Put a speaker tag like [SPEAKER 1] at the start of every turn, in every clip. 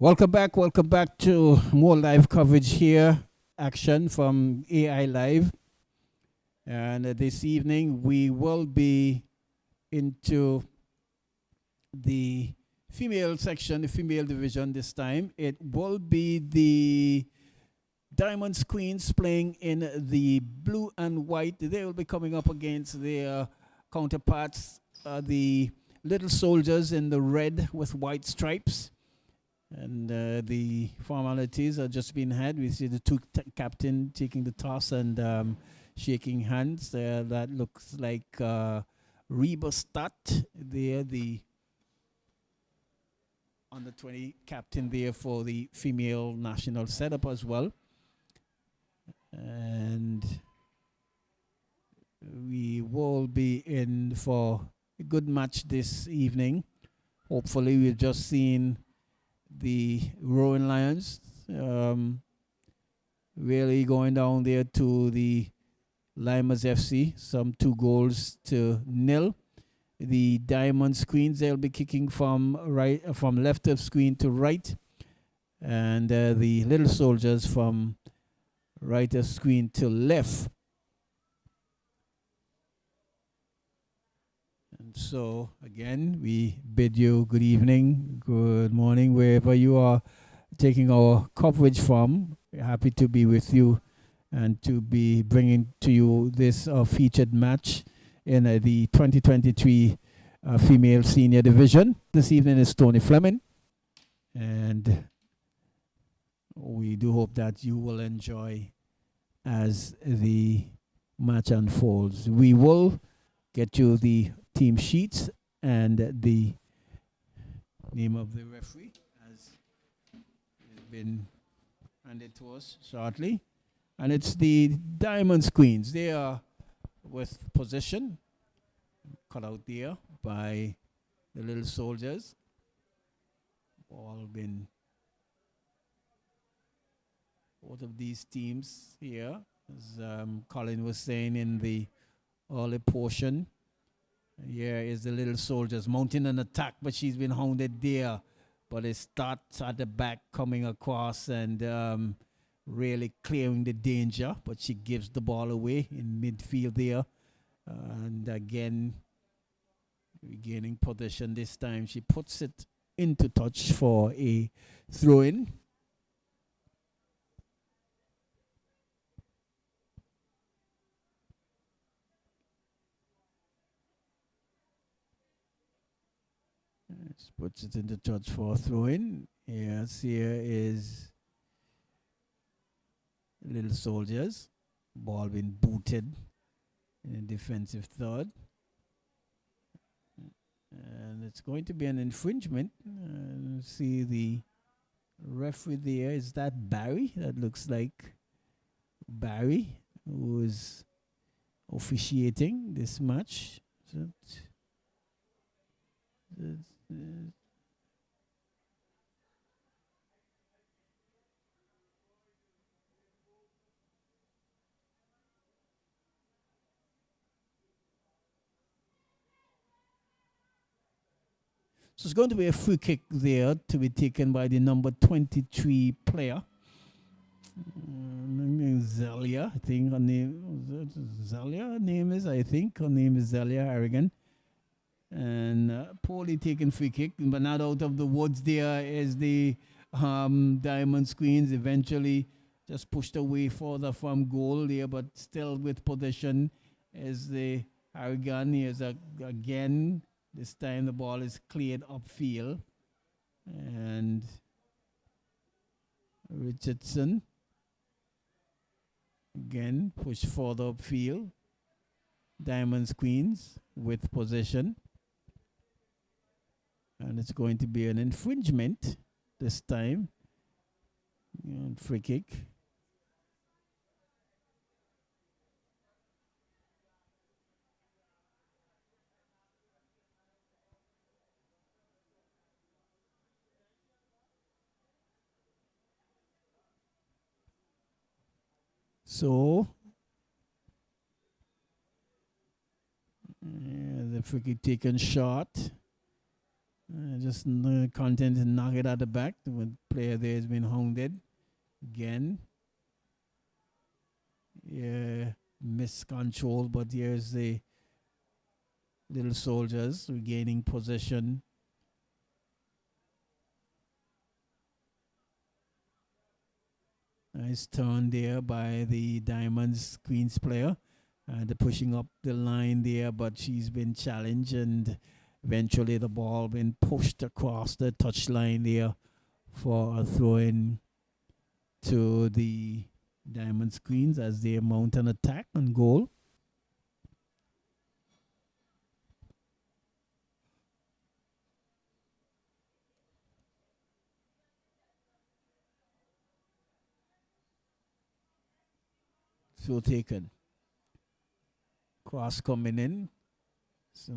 [SPEAKER 1] Welcome back to more live coverage here, action from AI Live. And this evening we will be into the female section, the female division this time. It will be the Diamonds Queens playing in the blue and white. They will be coming up against their counterparts, the Little Soldiers in the red with white stripes. And the formalities are just being had. We see the two captain taking the toss and shaking hands. That looks like Reba Stott there, the under 20 captain there for the female national setup as well. And we will be in for a good match this evening. Hopefully, we've just seen the Rowan Lions really going down there to the Limas FC, some 2-0. The Diamonds Queens, they'll be kicking from left of screen to right, and the Little Soldiers from right of screen to left. And so, again, we bid you good evening, good morning, wherever you are taking our coverage from. We're happy to be with you and to be bringing to you this featured match in the 2023 Female Senior Division. This evening is Tony Fleming, and we do hope that you will enjoy as the match unfolds. We will get you the team sheets and the name of the referee has been handed to us shortly. And it's the Diamonds Queens. They are with possession, cut out there by the Little Soldiers. All been both of these teams here, as Colin was saying in the early portion. Here is the Little Soldiers mounting an attack, but she's been hounded there. But it starts at the back, coming across and really clearing the danger. But she gives the ball away in midfield there. And again, regaining possession this time. She puts it into touch for a throw-in. Puts it into touch for a throw-in. Yes, here is Little Soldiers. Ball being booted in a defensive third. And it's going to be an infringement. See the referee there. Is that Barry? That looks like Barry, who is officiating this match. So it's going to be a free kick there to be taken by the number 23 player. Zelia, I think her name is Zelia. Her name is, I think her name is Zelia Harrigan. And poorly taken free kick, but not out of the woods. There is the Diamonds Queens, eventually just pushed away further from goal there, but still with possession is the Harrigan. Here's again. This time the ball is cleared upfield. And Richardson again pushed further upfield. Diamonds Queens with possession. And it's going to be an infringement this time. And free kick. So the free kick taken short. Just content to knock it out the back. The player there has been hounded again. Yeah, miscontrol, but here's the little soldiers regaining possession. Nice turn there by the Diamonds Queens player. They're pushing up the line there, but she's been challenged, and eventually the ball been pushed across the touchline there for a throw-in to the Diamonds Queens as they mount an attack on goal. So taken. Cross coming in. So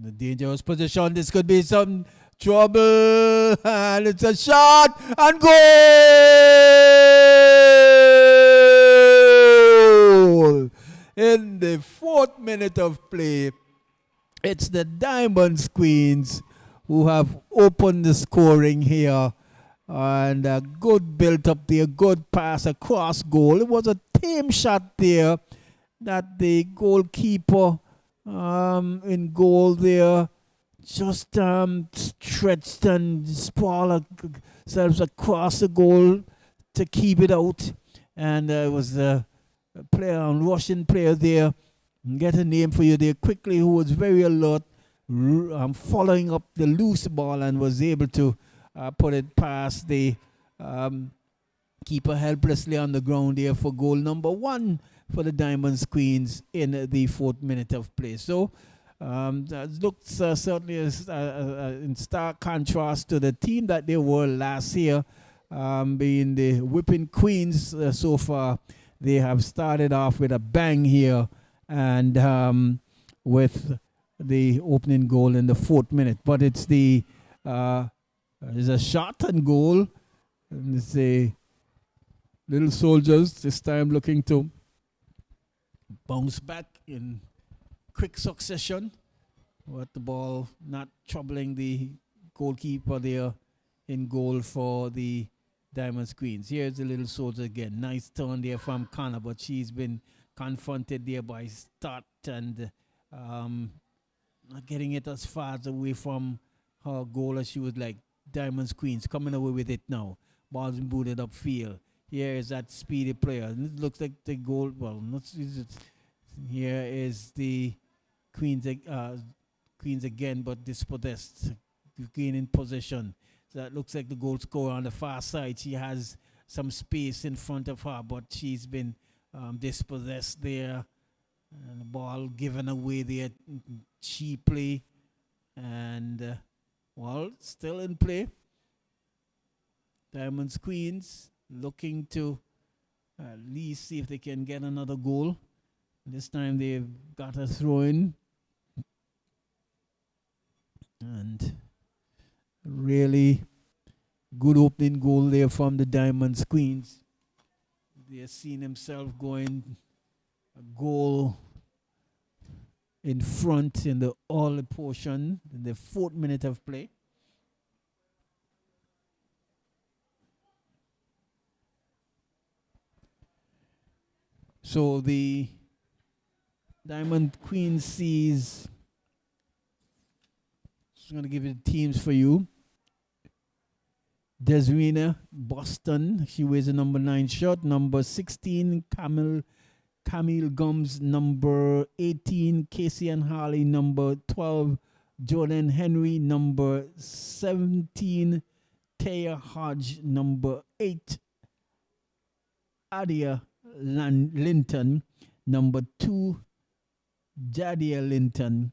[SPEAKER 1] the dangerous position. This could be some trouble. And it's a shot and goal! In the 4th minute of play, it's the Diamonds Queens who have opened the scoring here. And a good build up there, good pass across goal. It was a tame shot there that the goalkeeper in goal there just stretched and sprawled themselves across the goal to keep it out. And it was a player, a Russian player there, get a name for you there quickly, who was very alert, following up the loose ball and was able to put it past the keeper helplessly on the ground there for goal number 1 for the Diamonds Queens in the 4th minute of play. So that looks certainly in stark contrast to the team that they were last year, being the Whipping Queens. So far, they have started off with a bang here, and with the opening goal in the 4th minute. But it's the there's a shot and goal, and it's the little soldiers this time looking to bounce back in quick succession, with the ball not troubling the goalkeeper there in goal for the Diamonds Queens. Here's the little soldier again. Nice turn there from Connor, but she's been confronted there by Stott and not getting it as far away from her goal as she would like. Diamonds Queens coming away with it now. Ball's been booted upfield. Here is that speedy player. And it looks like the goal. Well, here is the Queens again, but dispossessed, gaining possession. So that looks like the goal scorer on the far side. She has some space in front of her, but she's been dispossessed there. And the ball given away there cheaply. And well, still in play. Diamonds Queens looking to at least see if they can get another goal. This time they've got a throw in. And really good opening goal there from the Diamonds Queens. They're seeing himself going a goal in front in the early portion in the 4th minute of play. So the Diamond Queen sees, I'm going to give you the teams for you. Desirina Boston, she wears a number 9 shirt. Number 16, Camille Gums. Number 18, Casey and Harley. Number 12, Jordan Henry. Number 17, Taya Hodge. Number 8, Adia Linton. Number 2, Jadia Linton.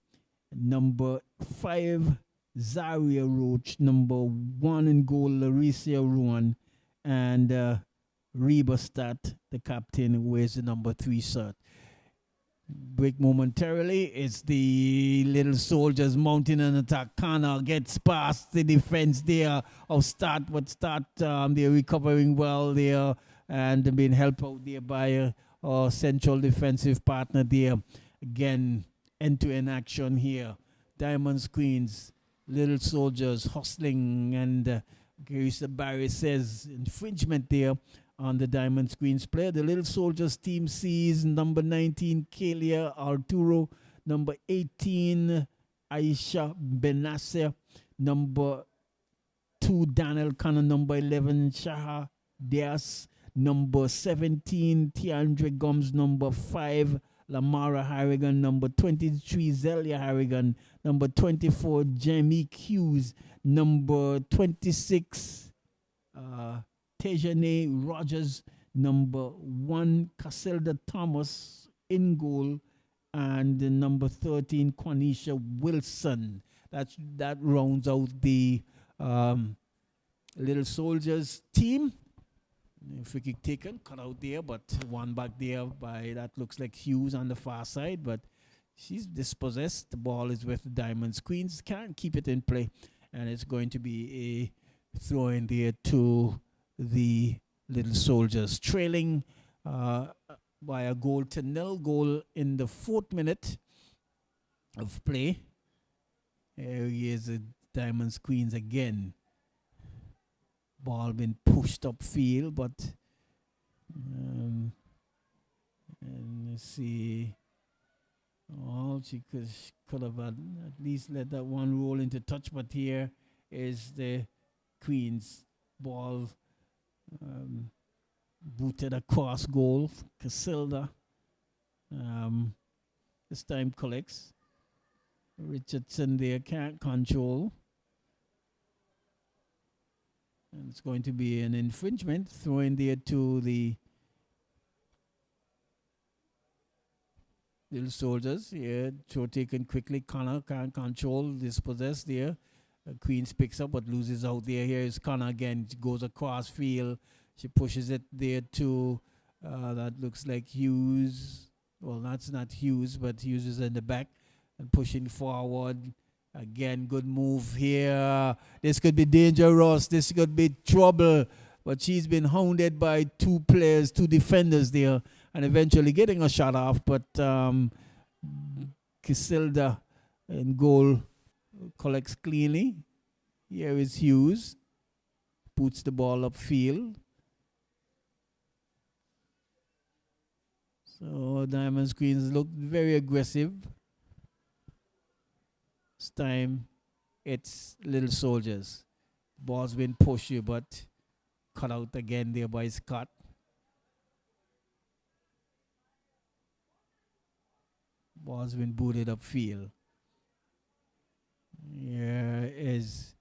[SPEAKER 1] Number 5, Zaria Roach. Number 1 in goal, Larissa Ruan. And Reba Stat, the captain, wears the number 3 shirt. Break momentarily. It's the little soldiers mounting an attack. Connor gets past the defense there of Stat, but Stat, they're recovering well there and being helped out there by our central defensive partner there. Again, end-to-end action here. Diamonds Queens Little Soldiers hustling, and Carissa Barry says infringement there on the Diamond Screens player. The Little Soldiers team sees number 19 Kalia Arturo, number 18 Aisha Benasser, number 2 Daniel Connor, number 11 Shaha Diaz, number 17 Tiandre Gums, number 5 Lamara Harrigan, number 23 Zelia Harrigan, number 24 Jamie Hughes, number 26 Tejane Rogers, number 1 Casilda Thomas in goal, and number 13 Quanisha Wilson. That rounds out the Little Soldiers team. Free kick taken, cut out there, but one back there by, that looks like Hughes on the far side, but she's dispossessed. The ball is with Diamond's Queens, can't keep it in play, and it's going to be a throw in there to the Little Soldiers, trailing by a 0-0 goal in the 4th minute of play. Here is the Diamond's Queens again. Ball been pushed upfield, but and let's see. Oh, she could have at least let that one roll into touch, but here is the Queens ball booted across goal. Casilda this time collects. Richardson there can't control. And it's going to be an infringement. Throw in there to the Little Soldiers. Here, throw taken quickly. Connor can't control, dispossessed there. Queens picks up but loses out there. Here is Connor again. She goes across field. She pushes it there to, that looks like Hughes. Well, that's not Hughes, but Hughes is in the back and pushing forward. Again, good move here. This could be dangerous. This could be trouble. But she's been hounded by 2 players, 2 defenders there, and eventually getting a shot off. But Casilda in goal collects cleanly. Here is Hughes. Puts the ball upfield. So Diamond Queens look very aggressive. This time it's Little Soldiers. Ball's been pushed, but cut out again there by Scott. Ball's been booted upfield. Here is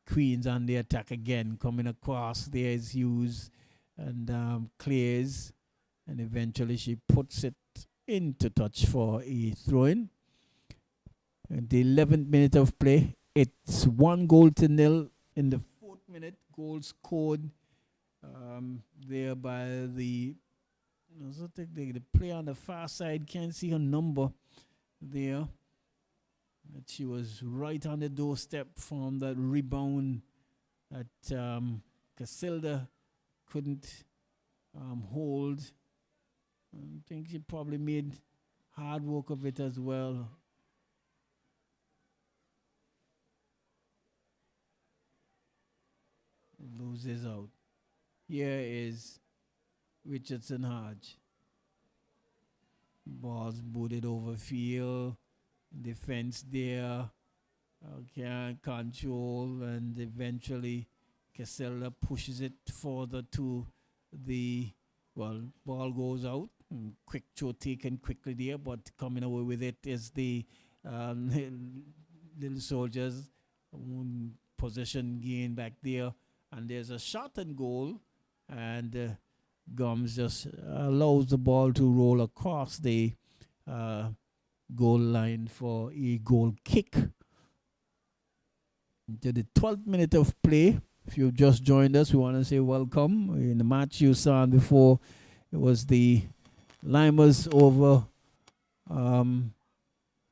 [SPEAKER 1] Queens on the attack again, coming across. There is Hughes and clears, and eventually she puts it into touch for a throw-in. In the 11th minute of play, it's 1-0 in the 4th minute. Goal scored there by the player on the far side. Can't see her number there. But she was right on the doorstep from that rebound that Casilda couldn't hold. I think she probably made hard work of it as well. Loses out. Here is Richardson Hodge. Ball's booted over field. Defense there. Can't control, and eventually Casilda pushes it further to the, well, ball goes out. Quick throw taken quickly there, but coming away with it is the Little Soldiers. Possession gain back there. And there's a shot and goal, and Gums just allows the ball to roll across the goal line for a goal kick. To the 12th minute of play. If you've just joined us, we want to say welcome. In the match you saw before, it was the Limers over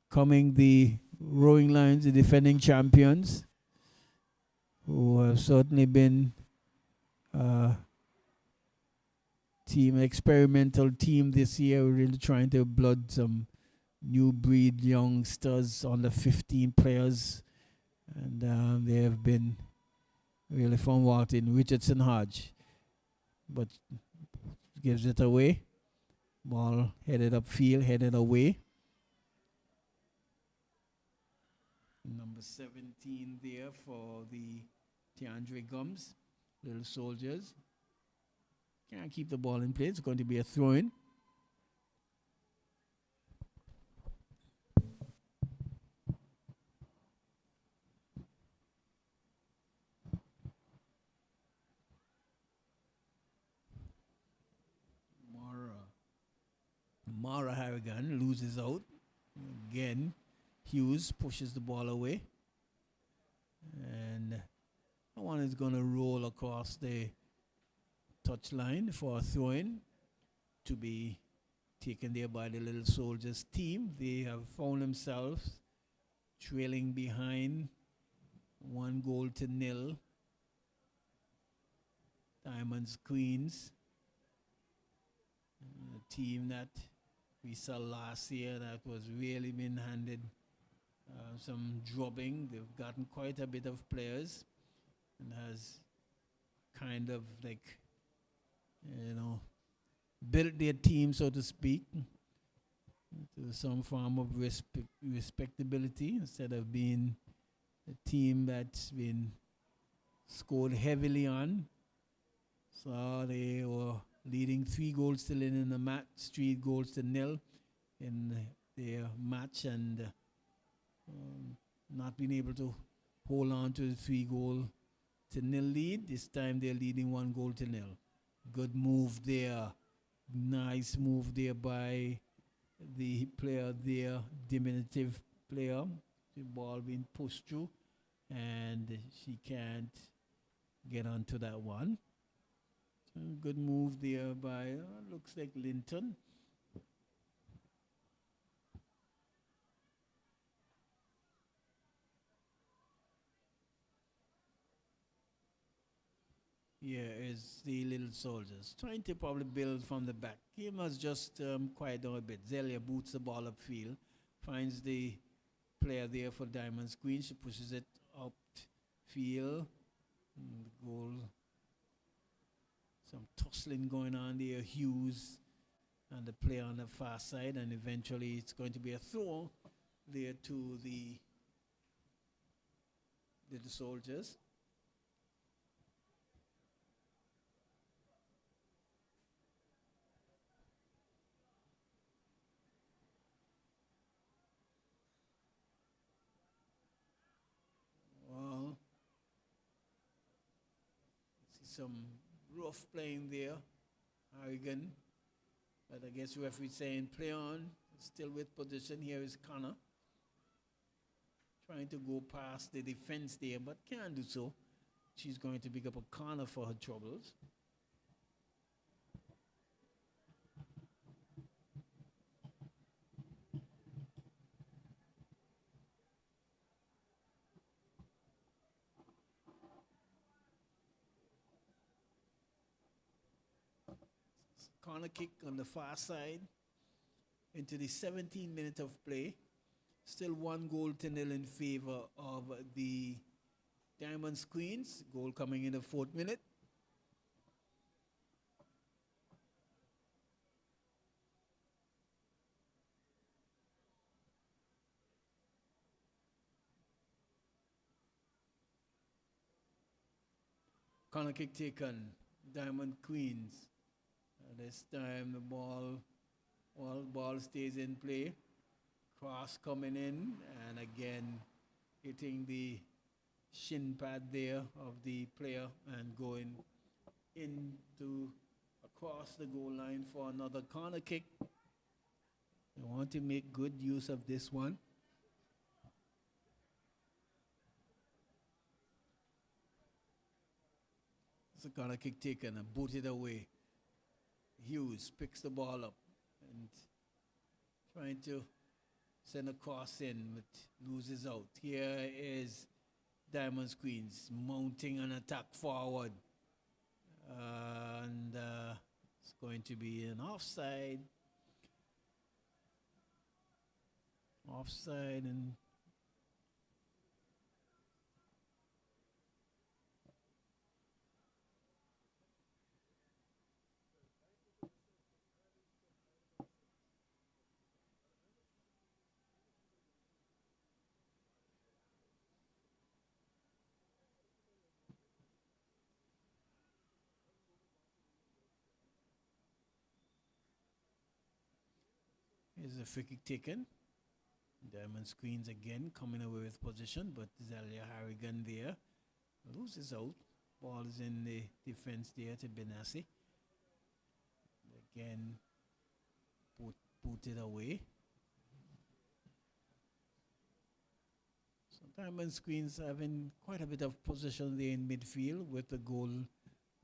[SPEAKER 1] coming the Rowing Lions, the defending champions, who have certainly been experimental team this year. We're really trying to blood some new breed youngsters, under 15 players, And they have been really from Walton, Richardson Hodge. But gives it away. Ball headed upfield, headed away. Number 17 there for the Tiandre Gums, Little Soldiers. Can't keep the ball in play. It's going to be a throw-in. Mara Harrigan loses out. Again, Hughes pushes the ball away. And that one is going to roll across the touchline for a throw-in to be taken there by the Little Soldiers team. They have found themselves trailing behind 1-0. Diamonds Queens, a team that we saw last year that was really been handed some drubbing. They've gotten quite a bit of players and has kind of like, built their team, so to speak, to some form of respectability instead of being a team that's been scored heavily on. So they were leading 3-0 in the match, 3-0 in their match, and not being able to hold on to the 3-0 lead. This time they're leading 1-0. Good move there. Nice move there by the player there, diminutive player. The ball being pushed through, and she can't get onto that one. So good move there by, looks like Linton. Here is the Little Soldiers, trying to probably build from the back. He must just quiet down a bit. Zelia boots the ball upfield, finds the player there for Diamonds Queen. She pushes it upfield. Goal. Some tussling going on there. Hughes and the player on the far side, and eventually it's going to be a throw there to the Little Soldiers. Some rough playing there, Harrigan. But I guess referee saying play on, still with position. Here is Connor. Trying to go past the defense there, but can't do so. She's going to pick up a corner for her troubles. Corner kick on the far side into the 17th minute of play. Still 1-0 in favor of the Diamonds Queens. Goal coming in the 4th minute. Corner kick taken. Diamond Queens. This time the ball stays in play. Cross coming in, and again hitting the shin pad there of the player and going into across the goal line for another corner kick. They want to make good use of this one. It's a corner kick taken and booted away. Hughes picks the ball up and trying to send a cross in, but loses out. Here is Diamonds Queens mounting an attack forward. And it's going to be an offside. Offside, and Here's a free kick taken. Diamond Screens again coming away with position, but Zelia Harrigan there loses out. Ball is in the defense there to Benassi. Again, put it away. So Diamond Screens having quite a bit of possession there in midfield with the goal,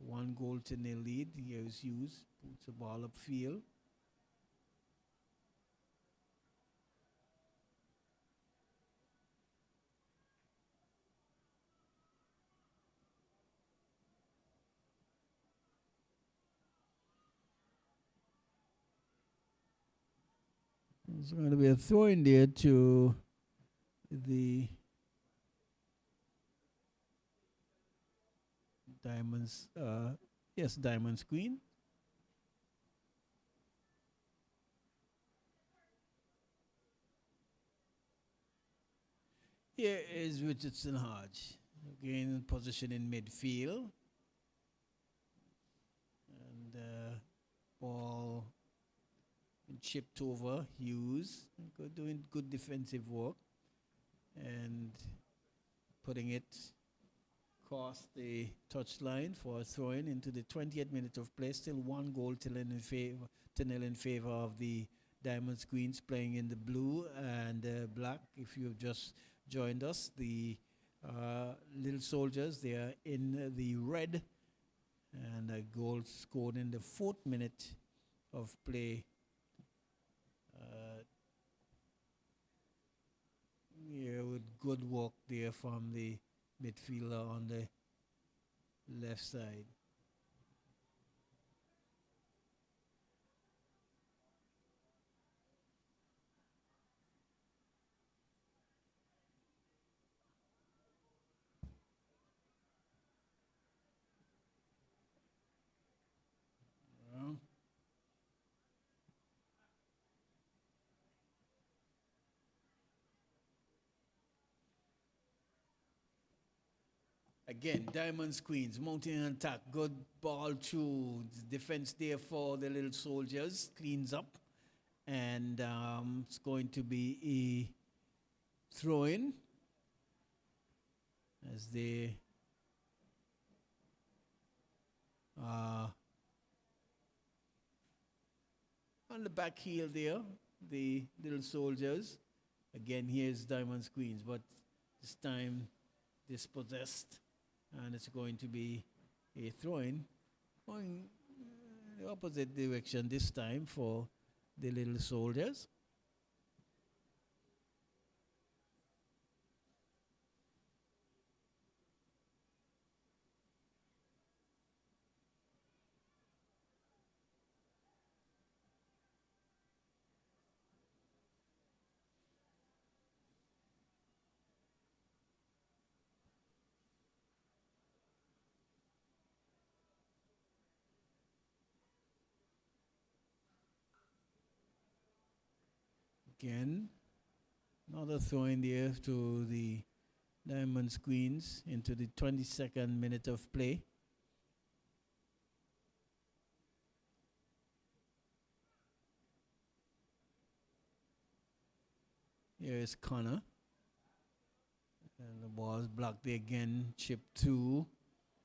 [SPEAKER 1] 1-0 lead. Here is Hughes, puts the ball upfield. There's going to be a throw in there to the Diamonds, Diamond Screen. Here is Richardson Hodge, again position in midfield. And ball chipped over. Hughes doing good defensive work and putting it across the touchline for a throw-in into the 20th minute of play. Still 1-0 to nil in favor of the Diamond Screens, playing in the blue and black. If you've just joined us, the Little Soldiers, they are in the red, and a goal scored in the 4th minute of play. Yeah, with good work there from the midfielder on the left side. Again, Diamonds Queens mounting an attack. Good ball through. Defense there for the Little Soldiers. Cleans up. And it's going to be a throw-in as they on the back heel there, the Little Soldiers. Again, here's Diamonds Queens, but this time dispossessed. And it's going to be a throw-in going the opposite direction this time for the Little Soldiers. Again, another throw in there to the Diamonds Queens into the 22nd minute of play. Here is Connor. And the ball is blocked again, chipped through.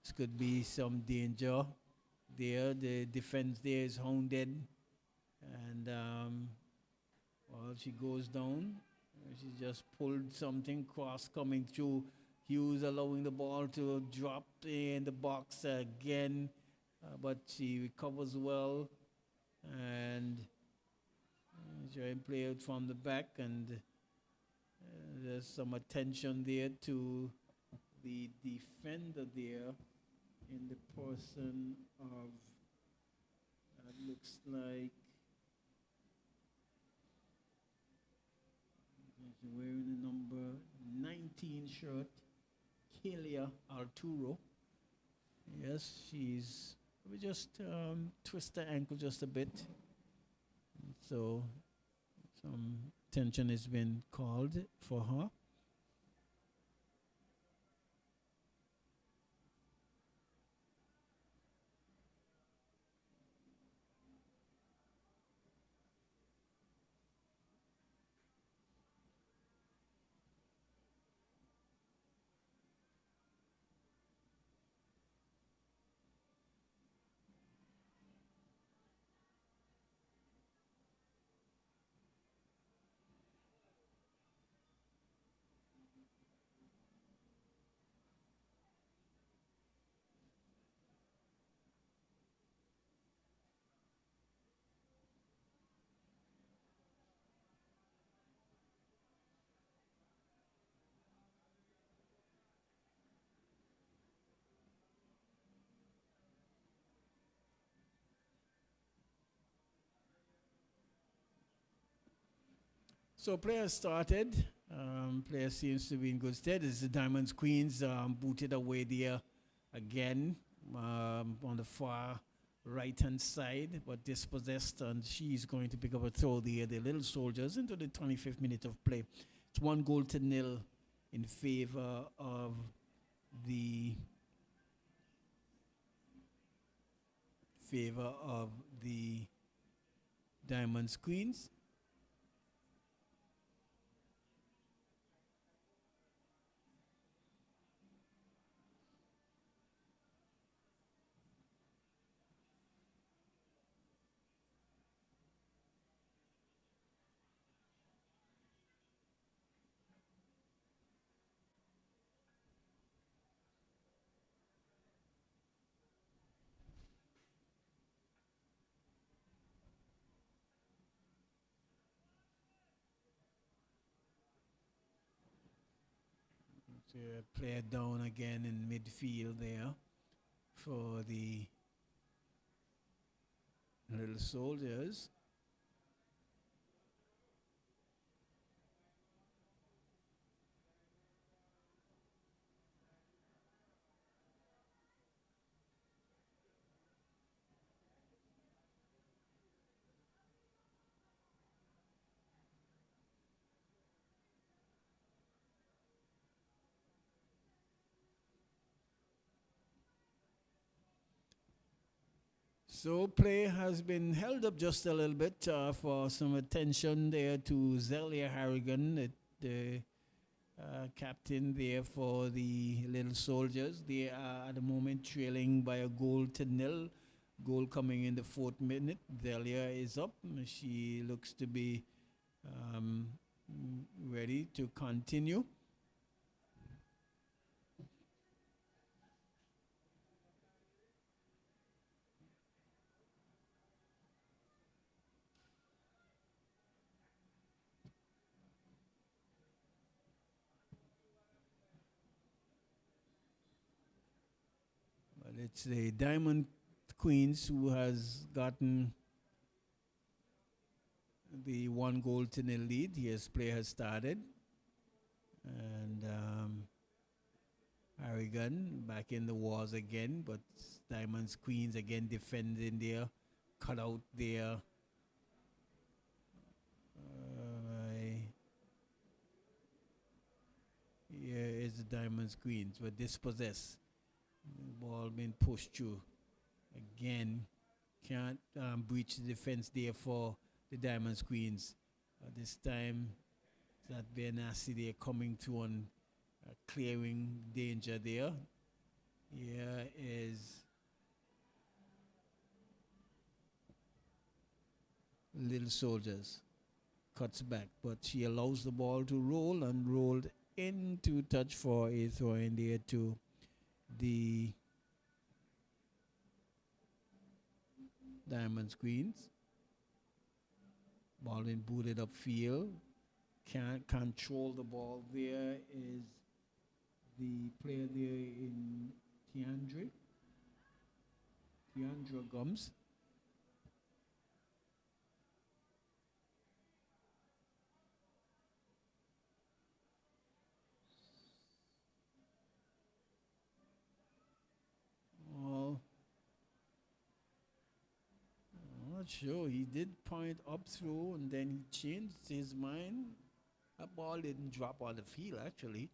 [SPEAKER 1] This could be some danger there. The defense there is hounded. And well, she goes down. She just pulled something cross coming through. Hughes allowing the ball to drop in the box again. But she recovers well. And trying to play it from the back. And there's some attention there to the defender there in the person of, looks like, wearing the number 19 shirt, Kelia Arturo. Yes, we just twist the ankle just a bit. So some attention has been called for her. So players started. Player seems to be in good stead. This is the Diamonds Queens booted away there again on the far right-hand side, but dispossessed, and she's going to pick up a throw there. The Little Soldiers into the 25th minute of play. It's 1-0 in favor of the Diamonds Queens. So player down again in midfield there for the Little Soldiers. So play has been held up just a little bit for some attention there to Zelia Harrigan, the captain there for the Little Soldiers. They are at the moment trailing by 1-0. Goal coming in the 4th minute. Zelia is up. She looks to be ready to continue. Well, it's the Diamond Queens who has gotten the 1-0 lead. Yes, play has started. And Harrigan back in the wars again, but Diamonds Queens again defending there, cut out there. Here is the Diamonds Queens, but dispossessed. Ball being pushed through. Again, can't breach the defense there for the Diamonds Queens. This time, that very nasty there coming through and clearing danger there. Here is Little Soldiers. Cuts back, but she allows the ball to roll and rolled into touch for a throw in there to the Diamonds Queens. Ball being booted upfield. Can't control the ball. There is the player there in Tiandra Gums. Not sure. He did point up through and then he changed his mind. That ball didn't drop on the field actually.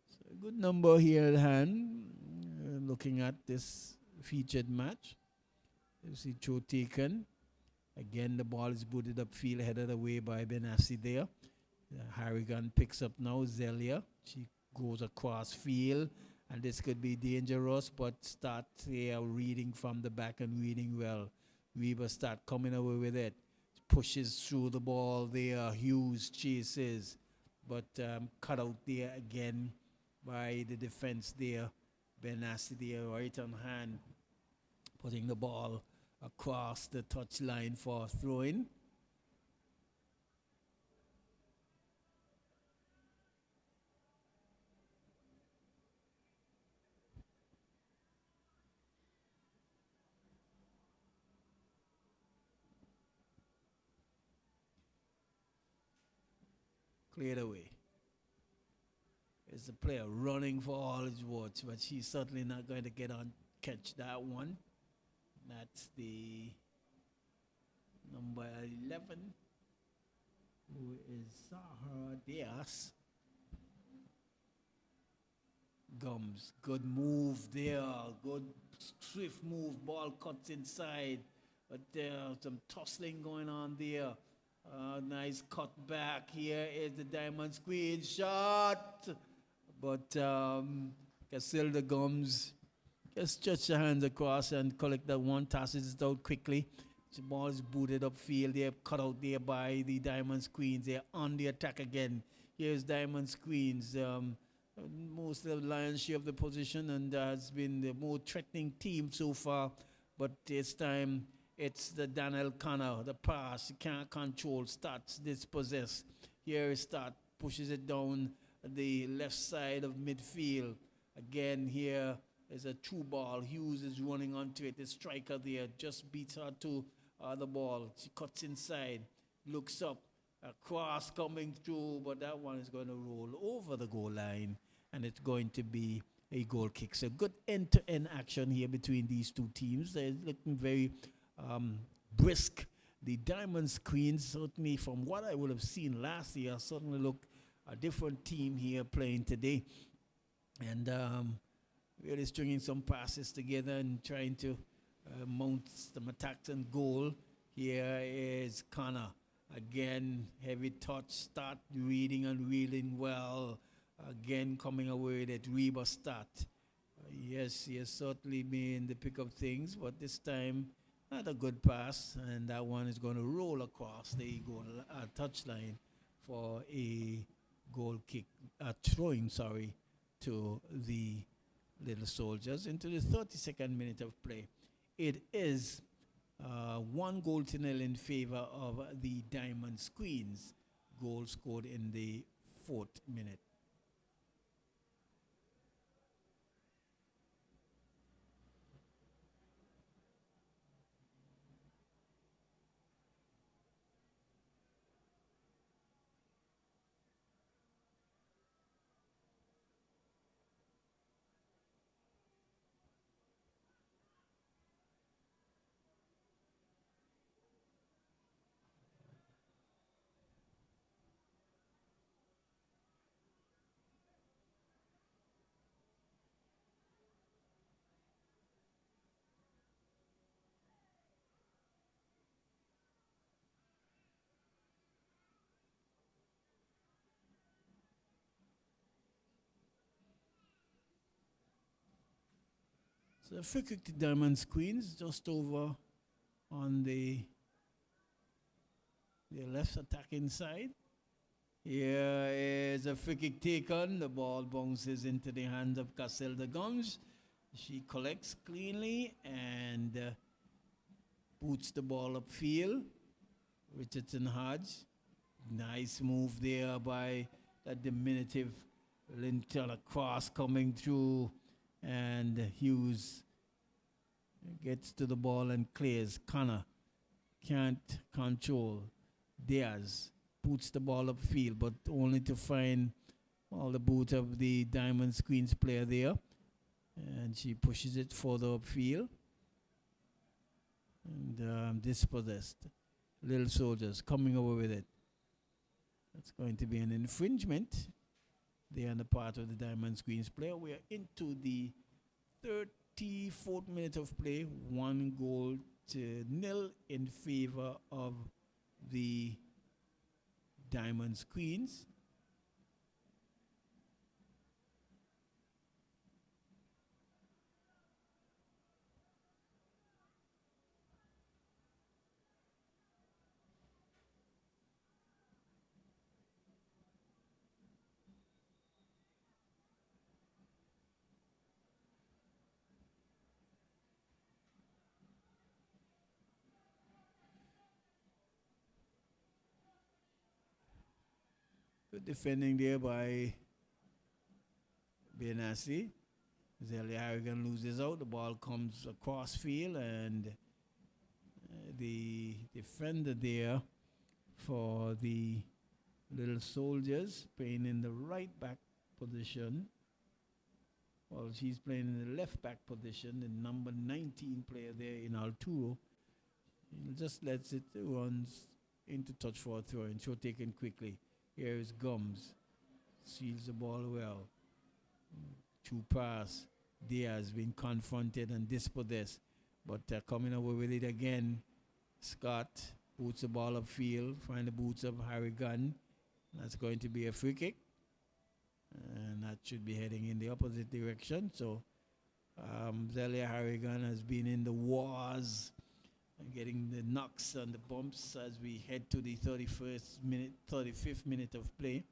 [SPEAKER 1] So a good number here at hand. Looking at this featured match. You see throw taken. Again, the ball is booted upfield, headed away by Benassi there. Harrigan picks up now Zelia. She goes across field, and this could be dangerous, but start reading from the back and reading well. Weaver start coming away with it. Pushes through the ball there. Hughes chases, but cut out there again by the defense there. Benassi there, right on hand, putting the ball across the touchline for throwing. cleared away. It's the player running for all his words, but she's certainly not going to get on catch that one. That's the number 11, who is Sahara Diaz. Gums, good move there, good swift move, ball cuts inside, but there's some tussling going on there. Nice cut back. Here is the diamond squeeze shot, but Casilda Gums just stretch the hands across and collect that one, tosses it out quickly. The ball is booted upfield. They're cut out there by the Diamonds Queens. They're on the attack again. Here's Diamonds Queens. Most of the lion's share of the position and has been the more threatening team so far. But this time it's the Daniel Connor, the pass, he can't control, starts dispossessed. Here he starts, pushes it down the left side of midfield. Again here is a true ball. Hughes is running onto it. The striker there just beats her to the ball. She cuts inside, looks up, a cross coming through, but that one is going to roll over the goal line, and it's going to be a goal kick. So good end-to-end action here between these two teams. They're looking very brisk. The Diamonds Queens, certainly from what I would have seen last year, certainly look a different team here playing today. And really stringing some passes together and trying to mount some attacks and goal. Here is Connor. Again, heavy touch, start reading and reeling well. Again, coming away with it, Reba start. Yes, he has certainly been the pick of things, but this time, not a good pass, and that one is going to roll across the goal touchline for a goal kick, throwing, to the Little Soldiers into the 32nd minute of play. It is 1-0 in favor of the Diamonds Queens. Goal scored in the 4th minute. So free kick to Diamonds Queens, just over on the left attacking side. Here is a free kick taken. The ball bounces into the hands of Casilda Gums. She collects cleanly and boots the ball upfield. Richardson Hodge. Nice move there by that diminutive Linton, cross coming through, and Hughes gets to the ball and clears. Connor can't control. Diaz puts the ball upfield, but only to find the boot of the Diamonds Queens player there, and she pushes it further upfield and dispossessed. Little Soldiers coming away with it. That's going to be an infringement there on the part of the Diamonds Queens player. We are into the 34th minute of play. 1-0 in favor of the Diamonds Queens. Good defending there by Benassi. Zelia Harrigan loses out. The ball comes across field, and the defender there for the Little Soldiers playing in the right back position. Well, she's playing in the left back position. The number 19 player there in Arturo. He just lets it runs into touch for a throw and throw taken quickly. Here is Gums. Seals the ball well. Two pass. Diaz been confronted and dispossessed. But coming over with it again. Scott boots the ball upfield. Find the boots of Harrigan. That's going to be a free kick. And that should be heading in the opposite direction. So Zelia Harrigan has been in the wars, getting the knocks and the bumps as we head to the 35th minute of play.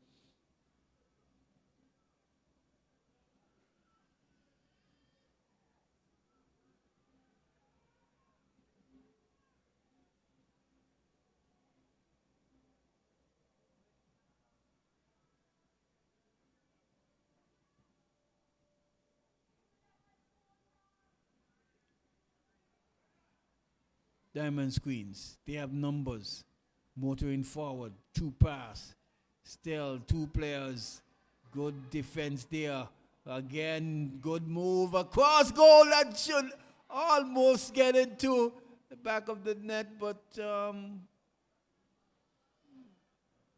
[SPEAKER 1] Diamonds Queens, they have numbers. Motoring forward, two pass. Still two players. Good defense there. Again, good move across goal. That should almost get into the back of the net, but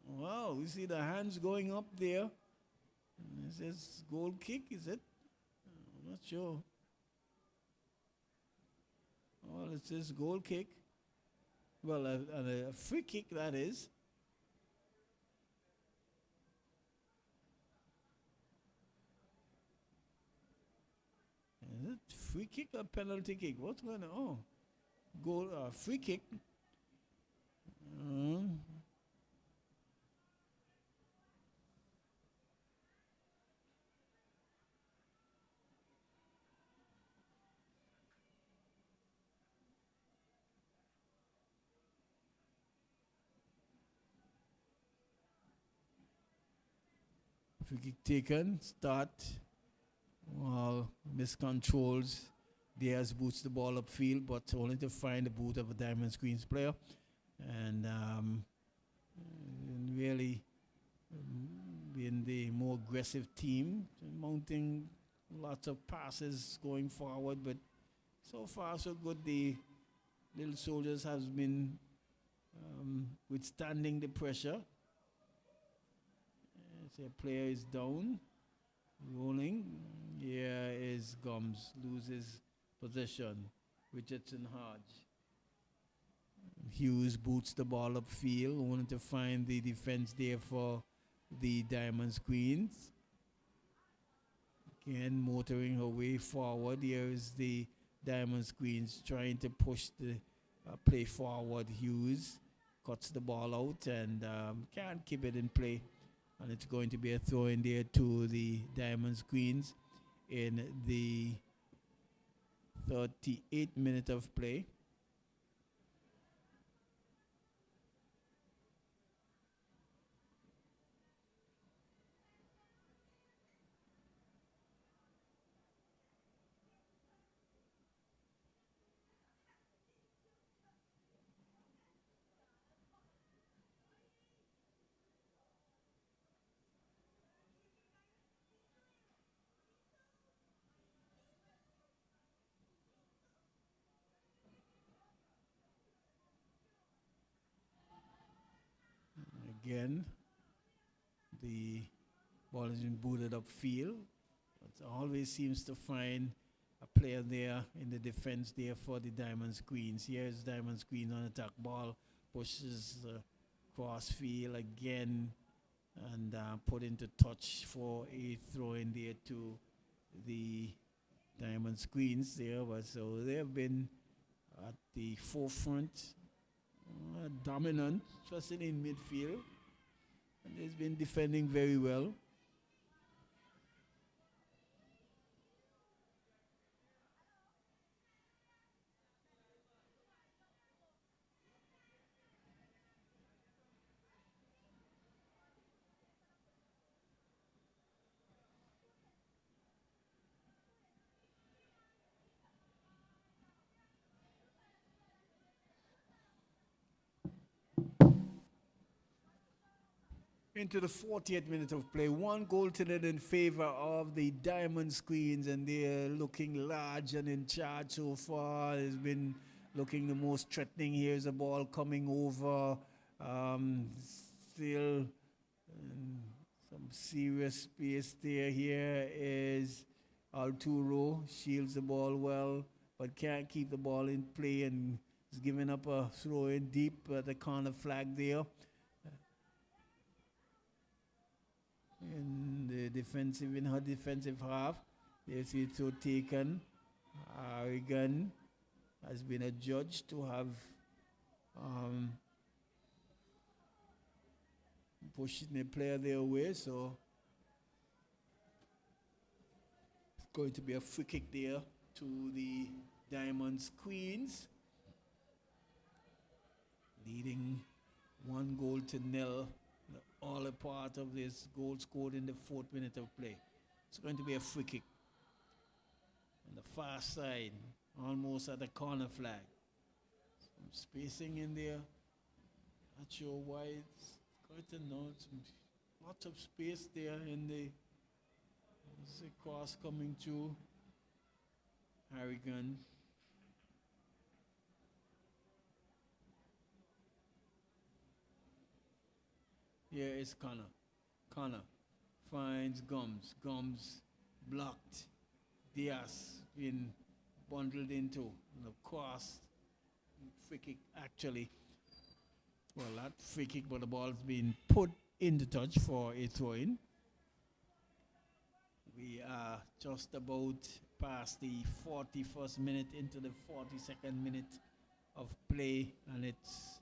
[SPEAKER 1] wow, you see the hands going up there. Is this goal kick, is it? I'm not sure. Well, it's this goal kick. Well, a free kick, that is. Is it free kick or penalty kick? What's going on? Oh, goal, free kick. Free kick taken. Start. Well, miscontrols. Diaz boots the ball upfield, but only to find the boot of a Diamond Queens player. And really being the more aggressive team, mounting lots of passes going forward. But so far, so good. The Little Soldiers has been withstanding the pressure. The player is down, rolling. Here is Gums, loses possession. Richardson Hodge. Hughes boots the ball upfield, wanting to find the defense there for the Diamonds Queens. Again, motoring her way forward. Here is the Diamonds Queens trying to push the play forward. Hughes cuts the ball out and can't keep it in play. And it's going to be a throw in there to the Diamonds Queens in the 38th minute of play. Again, the ball has been booted upfield. It always seems to find a player there in the defense there for the Diamonds Queens. Here's Diamonds Queens on attack. Ball pushes cross field again and put into touch for a throw in there to the Diamonds Queens there. But so they have been at the forefront, dominant, especially in midfield. And they've been defending very well. into the 40th minute of play. 1 goal to nil in favor of the Diamond Queens, and they're looking large and in charge so far. It's been looking the most threatening. Here's the ball coming over. Still some serious space there. Here is Arturo. Shields the ball well, but can't keep the ball in play and is giving up a throw in deep at the corner flag there. In her defensive half, they see it so taken. Arigan has been adjudged to have pushing the player their way, so it's going to be a free kick there to the Diamonds Queens, leading 1-0. All a part of this goal scored in the 4th minute of play. It's going to be a free kick on the far side, almost at the corner flag. Some spacing in there. Not sure why it's quite a note. Lots of space there in the cross coming through. Harrigan. Here is Connor. Connor finds Gums. Gums blocked. Diaz been bundled into the cross. Free kick actually. Well, not free kick, but the ball's been put into touch for a throw-in. We are just about past the 41st minute into the 42nd minute of play, and it's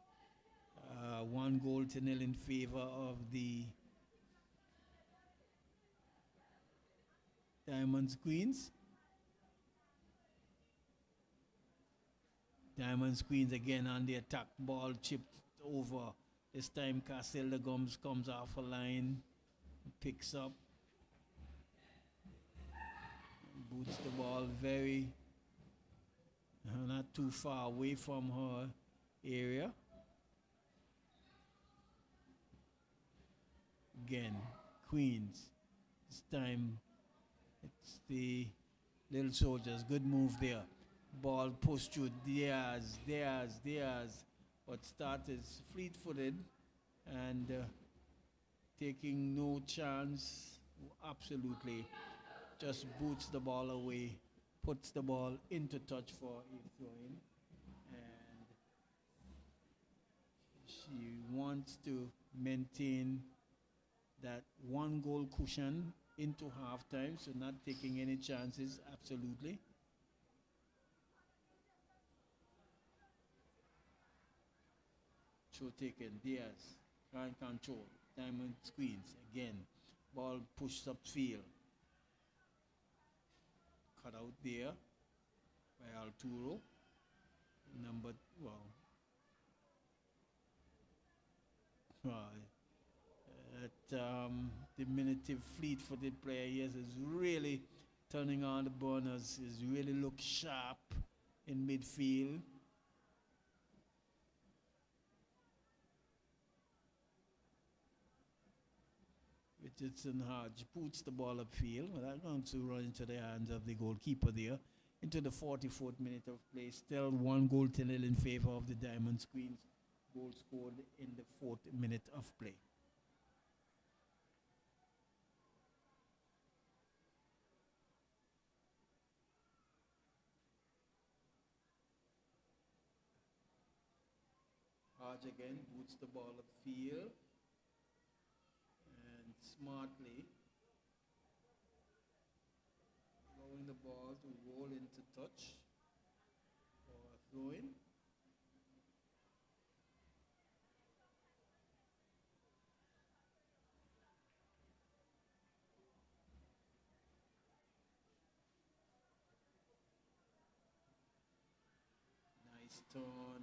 [SPEAKER 1] 1-0 in favor of the Diamonds Queens. Diamonds Queens again on the attack. Ball chipped over. This time Castilda Gums comes off a line, picks up, boots the ball very not too far away from her area. Again, Queens. This time it's the Little Soldiers. Good move there. Ball pushed through. Diaz. But started fleet-footed and taking no chance. Absolutely. Just boots the ball away. Puts the ball into touch for a throw-in. And she wants to maintain that 1-goal cushion into halftime, so not taking any chances, absolutely. Throw taken, Diaz, can't control, Diamond Queens, again, ball pushed upfield. Cut out there by Arturo, diminutive fleet-footed player, yes, is really turning on the burners, is really look sharp in midfield. Richardson Hodge puts the ball upfield. Well, that's going to run into the hands of the goalkeeper there. Into the 44th minute of play. Still 1-0 in favor of the Diamonds Queens. Goal scored in the 4th minute of play. Hodge again boots the ball upfield. Smartly allowing the ball to roll into touch for a throw-in.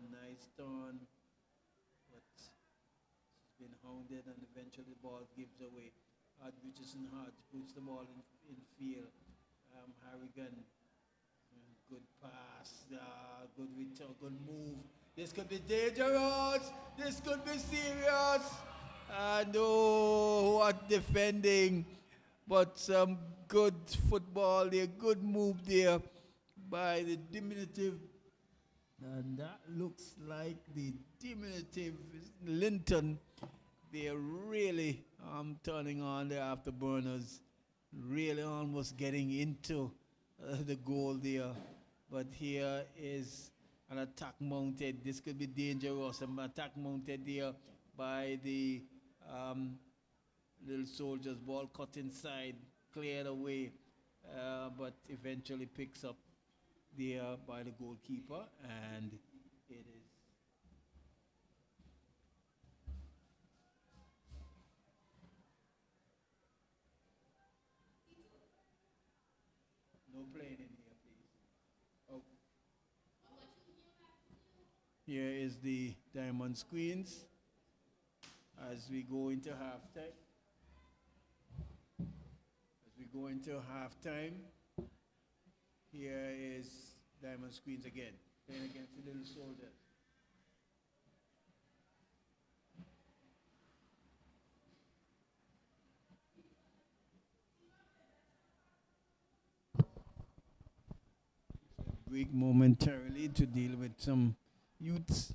[SPEAKER 1] Nice turn, but she's been hounded and eventually the ball gives away. Richardson Hodge puts the ball in field. Harrigan, good pass, good return, good move. This could be dangerous. This could be serious. No, what defending, but some good football there, good move there by the diminutive, and that looks like the diminutive Linton. They're really turning on the afterburners, really almost getting into the goal there. But here is an attack mounted. This could be dangerous. An attack mounted there by the um, little soldiers. Ball cut inside, cleared away, but eventually picks up there by the goalkeeper, and it is no playing in here, please. Oh, here is the Diamond Queens as we go into halftime. As we go into halftime, here is Diamond Queens again, playing against the Little Soldiers. Break momentarily to deal with some youths.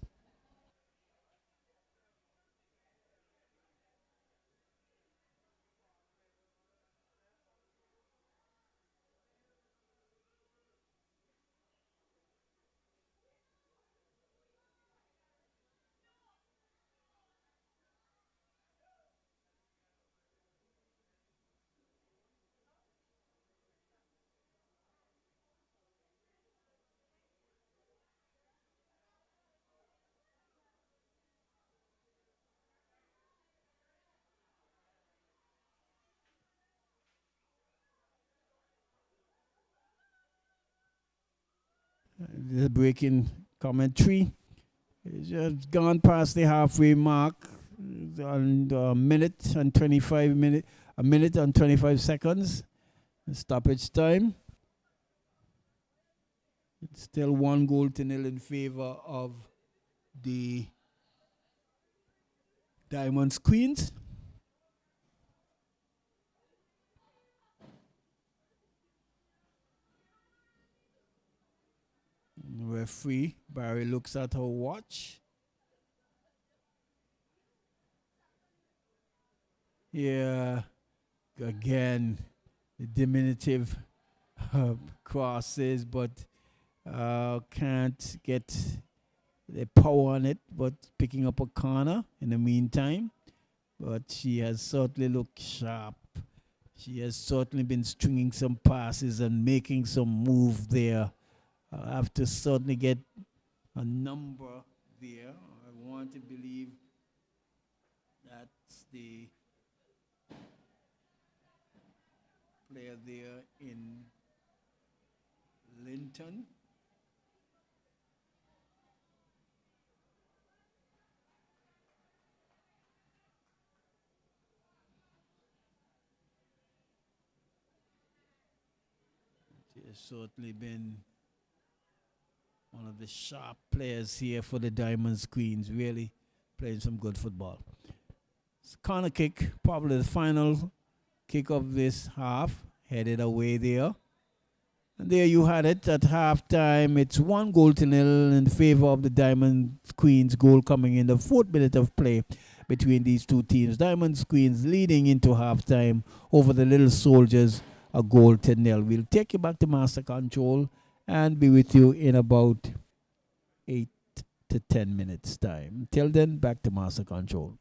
[SPEAKER 1] The breaking commentary. It's just gone past the halfway mark on a minute and 25 seconds. Stoppage time. It's still 1-0 in favor of the Diamonds Queens. Referee Barry looks at her watch. Yeah, again, the diminutive crosses, but can't get the power on it, but picking up a corner in the meantime. But she has certainly looked sharp. She has certainly been stringing some passes and making some move there. I have to certainly get a number there. I want to believe that's the player there in Linton. She has certainly been one of the sharp players here for the Diamonds Queens, really playing some good football. It's corner kick, probably the final kick of this half, headed away there. And there you had it at halftime. It's 1-0 in favor of the Diamond Queens. Goal coming in the 4th minute of play between these two teams. Diamond Queens leading into halftime over the Little Soldiers, a 0-0. We'll take you back to Master Control and be with you in about 8 to 10 minutes time. Till then, back to Master Control.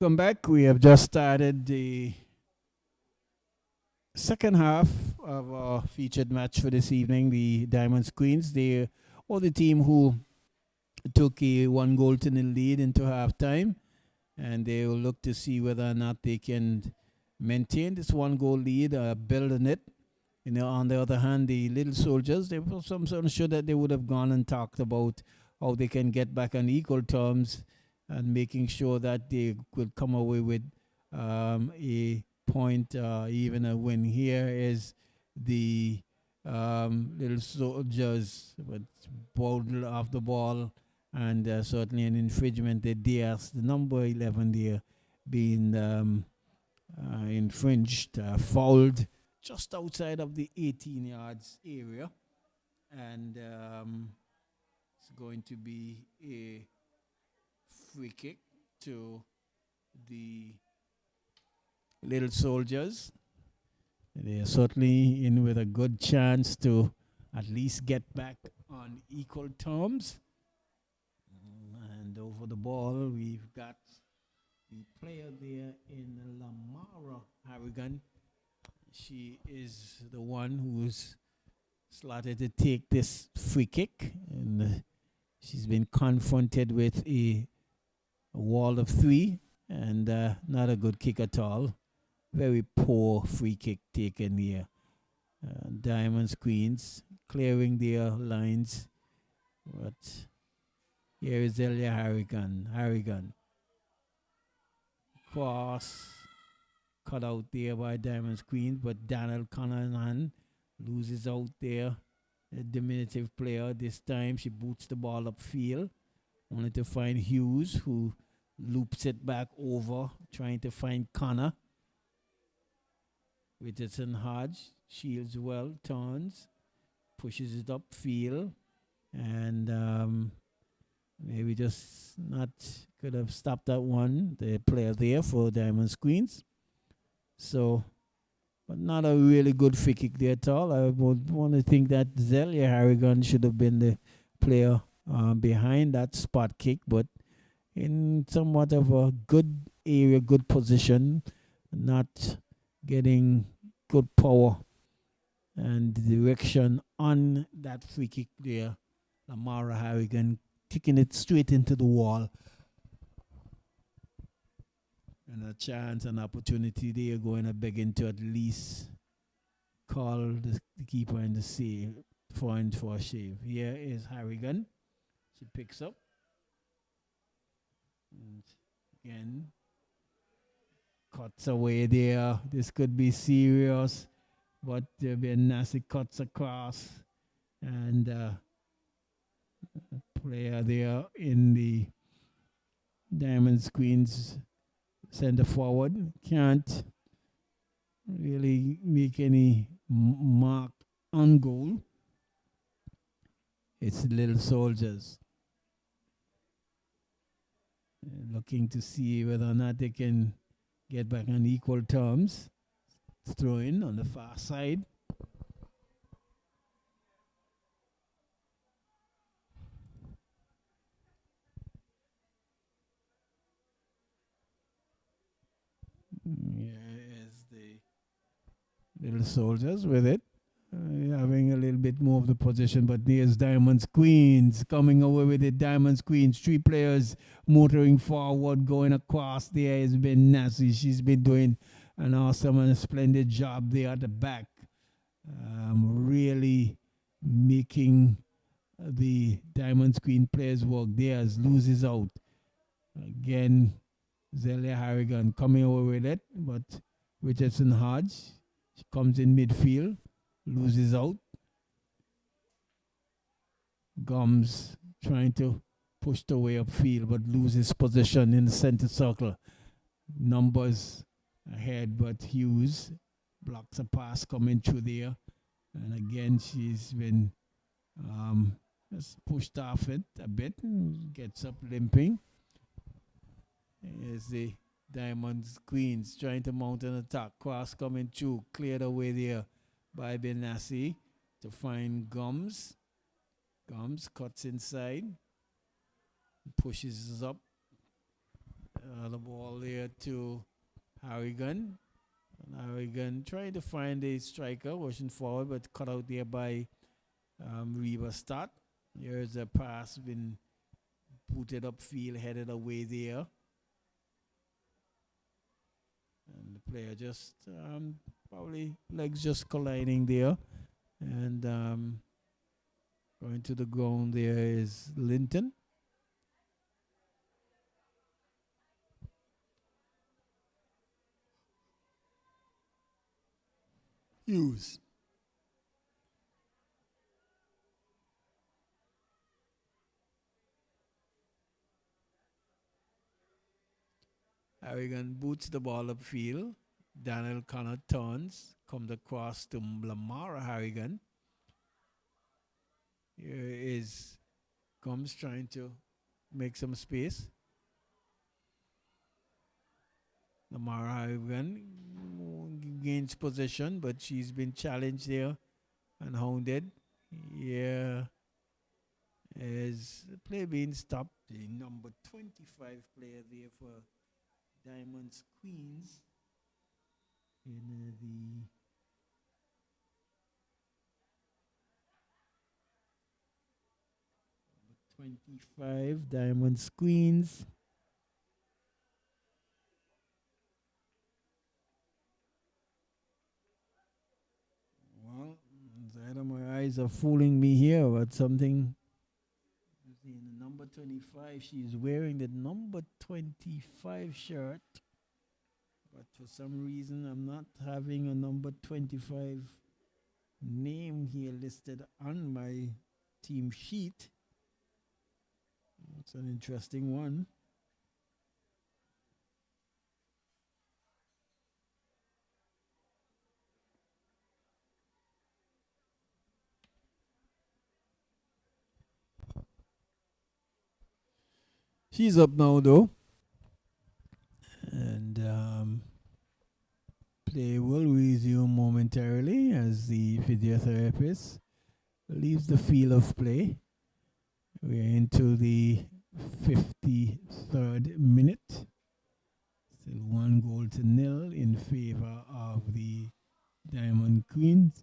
[SPEAKER 1] Come back. We have just started the second half of our featured match for this evening. The Diamonds Queens, they are the team who took a 1 goal to nil lead into halftime, and they will look to see whether or not they can maintain this 1 goal lead, build on it. On the other hand, the little soldiers, they were some sort of sure that they would have gone and talked about how they can get back on equal terms and making sure that they could come away with a point, even a win. Here is the little soldiers, but bowled off the ball, and certainly an infringement there. Diaz, the number 11 there, being infringed, fouled just outside of the 18 yards area, and it's going to be a free kick to the little soldiers. They are certainly in with a good chance to at least get back on equal terms. And over the ball, we've got the player there in Lamara Harrigan. She is the one who's slotted to take this free kick, and she's been confronted with a wall of three, and not a good kick at all. Very poor free kick taken here. Diamonds Queens clearing their lines, but here is Elia Harrigan. Cross cut out there by Diamonds Queens, but Daniel Conahan loses out there. A diminutive player. This time she boots the ball upfield, only to find Hughes, who loops it back over, trying to find Connor. Richardson Hodge shields well, turns, pushes it upfield, and maybe just not could have stopped that one. The player there for Diamonds Queens. So, but not a really good free kick there at all. I would want to think that Zelia Harrigan should have been the player behind that spot kick, but in somewhat of a good area, good position, not getting good power and direction on that free kick there. Lamara Harrigan kicking it straight into the wall. And a chance, an opportunity there, going to begin to at least call the keeper in the save for a shave. Here is Harrigan. She picks up. And again, cuts away there. This could be serious, but there'll be a nasty cuts across. And player there in the Diamonds Queens center forward can't really make any mark on goal. It's the little soldiers looking to see whether or not they can get back on equal terms. Throw in on the far side. Here is the little soldiers with it. Having a little bit more of the position, but there's Diamonds Queens coming away with it. Diamonds Queens, 3 players motoring forward, going across there. Has been nasty. She's been doing an awesome and a splendid job there at the back. Really making the Diamonds Queen players work. Theirs loses out. Again, Zelia Harrigan coming away with it, but Richardson Hodge, she comes in midfield, loses out. Gums trying to push the way upfield, but loses position in the center circle. Numbers ahead, but Hughes blocks a pass coming through there. And again, she's been just pushed off it a bit and gets up limping. Here's the Diamonds Queens trying to mount an attack. Cross coming through, cleared away there by Benassi to find Gums. Gums cuts inside, pushes up. The ball there to Harrigan. And Harrigan trying to find a striker, rushing forward, but cut out there by Reba Stott. Here's a pass been booted upfield, headed away there. And the player just probably legs just colliding there. And going to the ground there is Linton. Hughes. Harrigan boots the ball upfield. Daniel Connor turns, comes across to Lamar Harrigan. Here is Combs trying to make some space. Lamar Harrigan gains possession, but she's been challenged there and hounded. Yeah, as the play being stopped, the number 25 player there for Diamonds Queens in the 25 Diamonds Queens. Well, either my eyes are fooling me here, but something. The number 25, she's wearing the number 25 shirt. But for some reason, I'm not having a number 25 name here listed on my team sheet. It's an interesting one. She's up now, though. And play will resume momentarily as the physiotherapist leaves the field of play. We're into the 53rd minute. Still 1-0 in favor of the Diamond Queens.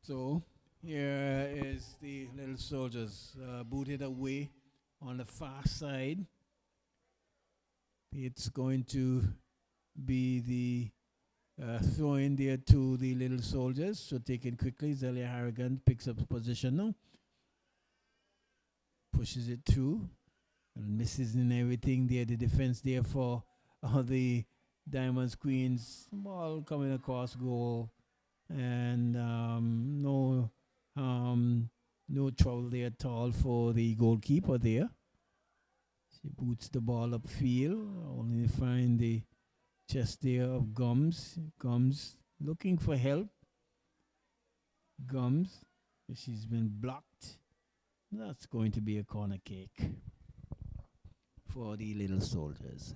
[SPEAKER 1] So here is the Little Soldiers booted away on the far side. It's going to be the throw in there to the Little Soldiers. So taken quickly, Zelia Harrigan picks up position now. Pushes it through and misses in everything there. The defense there for the Diamonds Queens. Ball coming across goal. And no trouble there at all for the goalkeeper there. She boots the ball upfield, only to find the chest there of Gums. Gums looking for help. Gums, she's been blocked. That's going to be a corner kick for the Little Soldiers.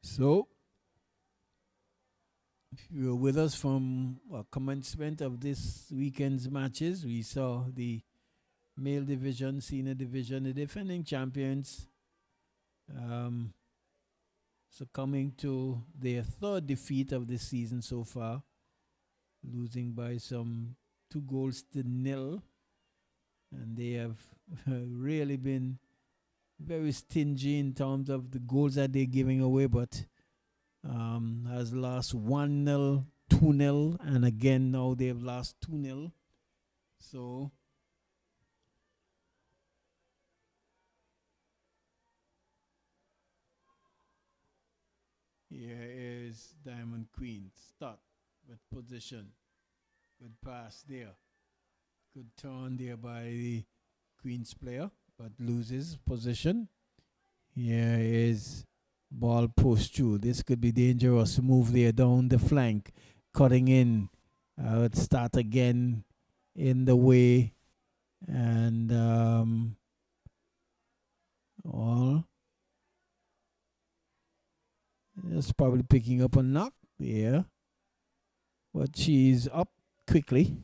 [SPEAKER 1] So, if you were with us from commencement of this weekend's matches, we saw the male division, senior division, the defending champions succumbing to their third defeat of the season so far, losing by some 2-0. And they have really been very stingy in terms of the goals that they're giving away, but has lost 1-0, 2-0, and again now they've lost 2-0. So here is is Diamond Queen. Start with position. Good pass there. Good turn there by the Queen's player, but loses position. Here is ball post through. This could be dangerous. Move there down the flank. Cutting in. Would start again in the way. And all. Just probably picking up a knock there. But she's up quickly.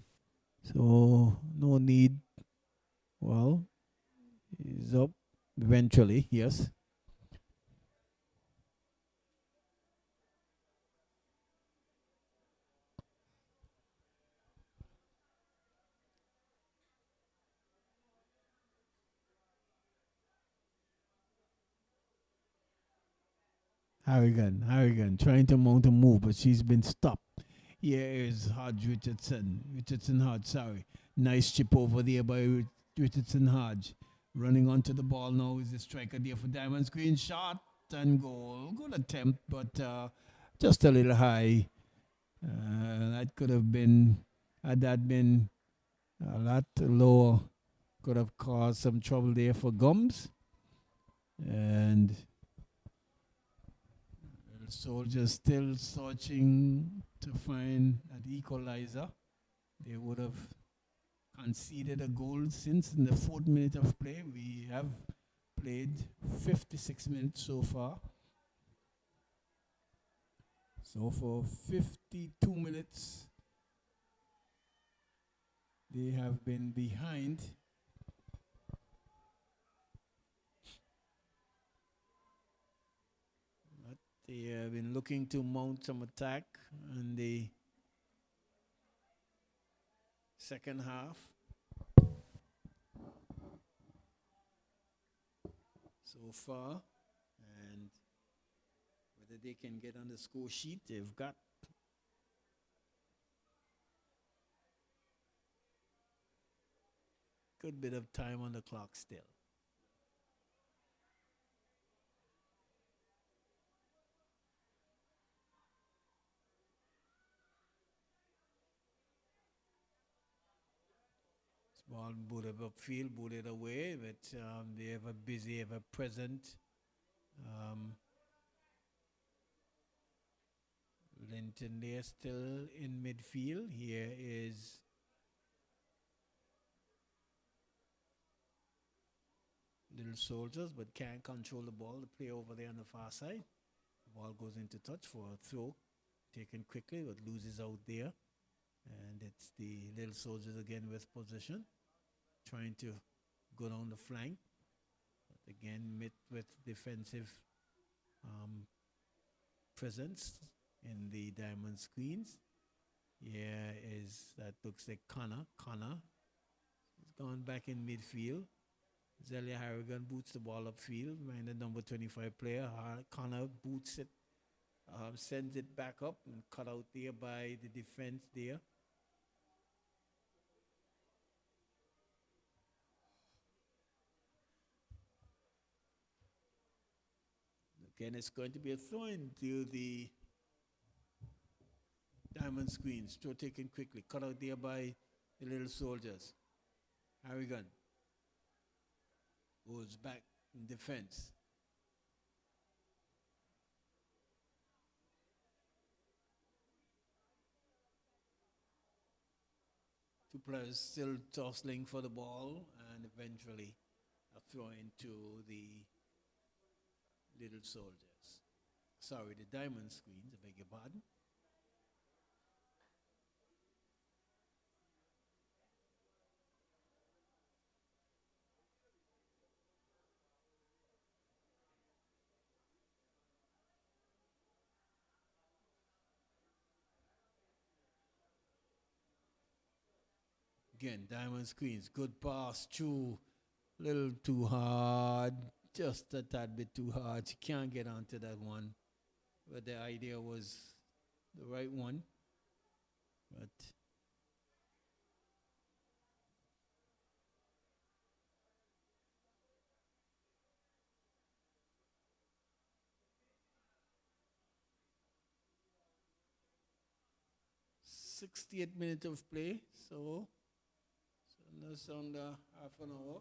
[SPEAKER 1] So no need. Well, he's up eventually, yes. Harrigan, trying to mount a move, but she's been stopped. Here is Hodge Richardson Hodge, sorry. Nice chip over there by Richardson Hodge. Running onto the ball now is the striker there for Diamond's Green. Shot and goal. Good attempt, but just a little high. That could have been, had that been a lot lower, could have caused some trouble there for Gums. And Soldiers still searching to find an equalizer. They would have conceded a goal since in the 4th minute of play. We have played 56 minutes so far. So for 52 minutes, they have been behind. But they have been looking to mount some attack in the second half. So far, and whether they can get on the score sheet, they've got a good bit of time on the clock still. Ball booted upfield, booted away, but they ever busy, ever present. Linton there still in midfield. Here is Little Soldiers, but can't control the ball. The play over there on the far side. The ball goes into touch for a throw, taken quickly, but loses out there. And it's the Little Soldiers again with possession, trying to go down the flank. But again, met with defensive presence in the Diamond Queens. Here is, that looks like Connor. Connor has gone back in midfield. Zelia Harrigan boots the ball upfield, behind the number 25 player. Connor boots it, sends it back up and cut out there by the defense there. Again, it's going to be a throw into the Diamond Queens. Throw taken quickly, cut out there by the Little Soldiers. Harrigan goes back in defense. Two players still tussling for the ball, and eventually a throw into the Little Soldiers. Sorry, the Diamond Queens, I beg your pardon. Again, Diamond Queens, good pass, through, little too hard, just a tad bit too hard. She can't get onto that one. But the idea was the right one. But 68th minute of play, so that's under half an hour.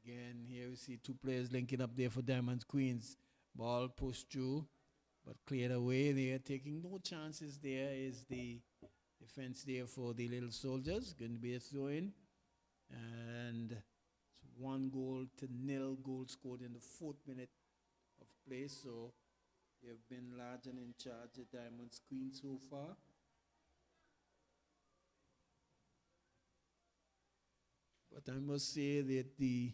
[SPEAKER 1] Again, here we see two players linking up there for Diamonds Queens. Ball pushed through, but cleared away. They are taking no chances. There is the defense there for the Little Soldiers. Going to be a throw-in. And it's 1-0 goal scored in the 4th minute of play. So they have been large and in charge, the Diamonds Queens so far. But I must say that the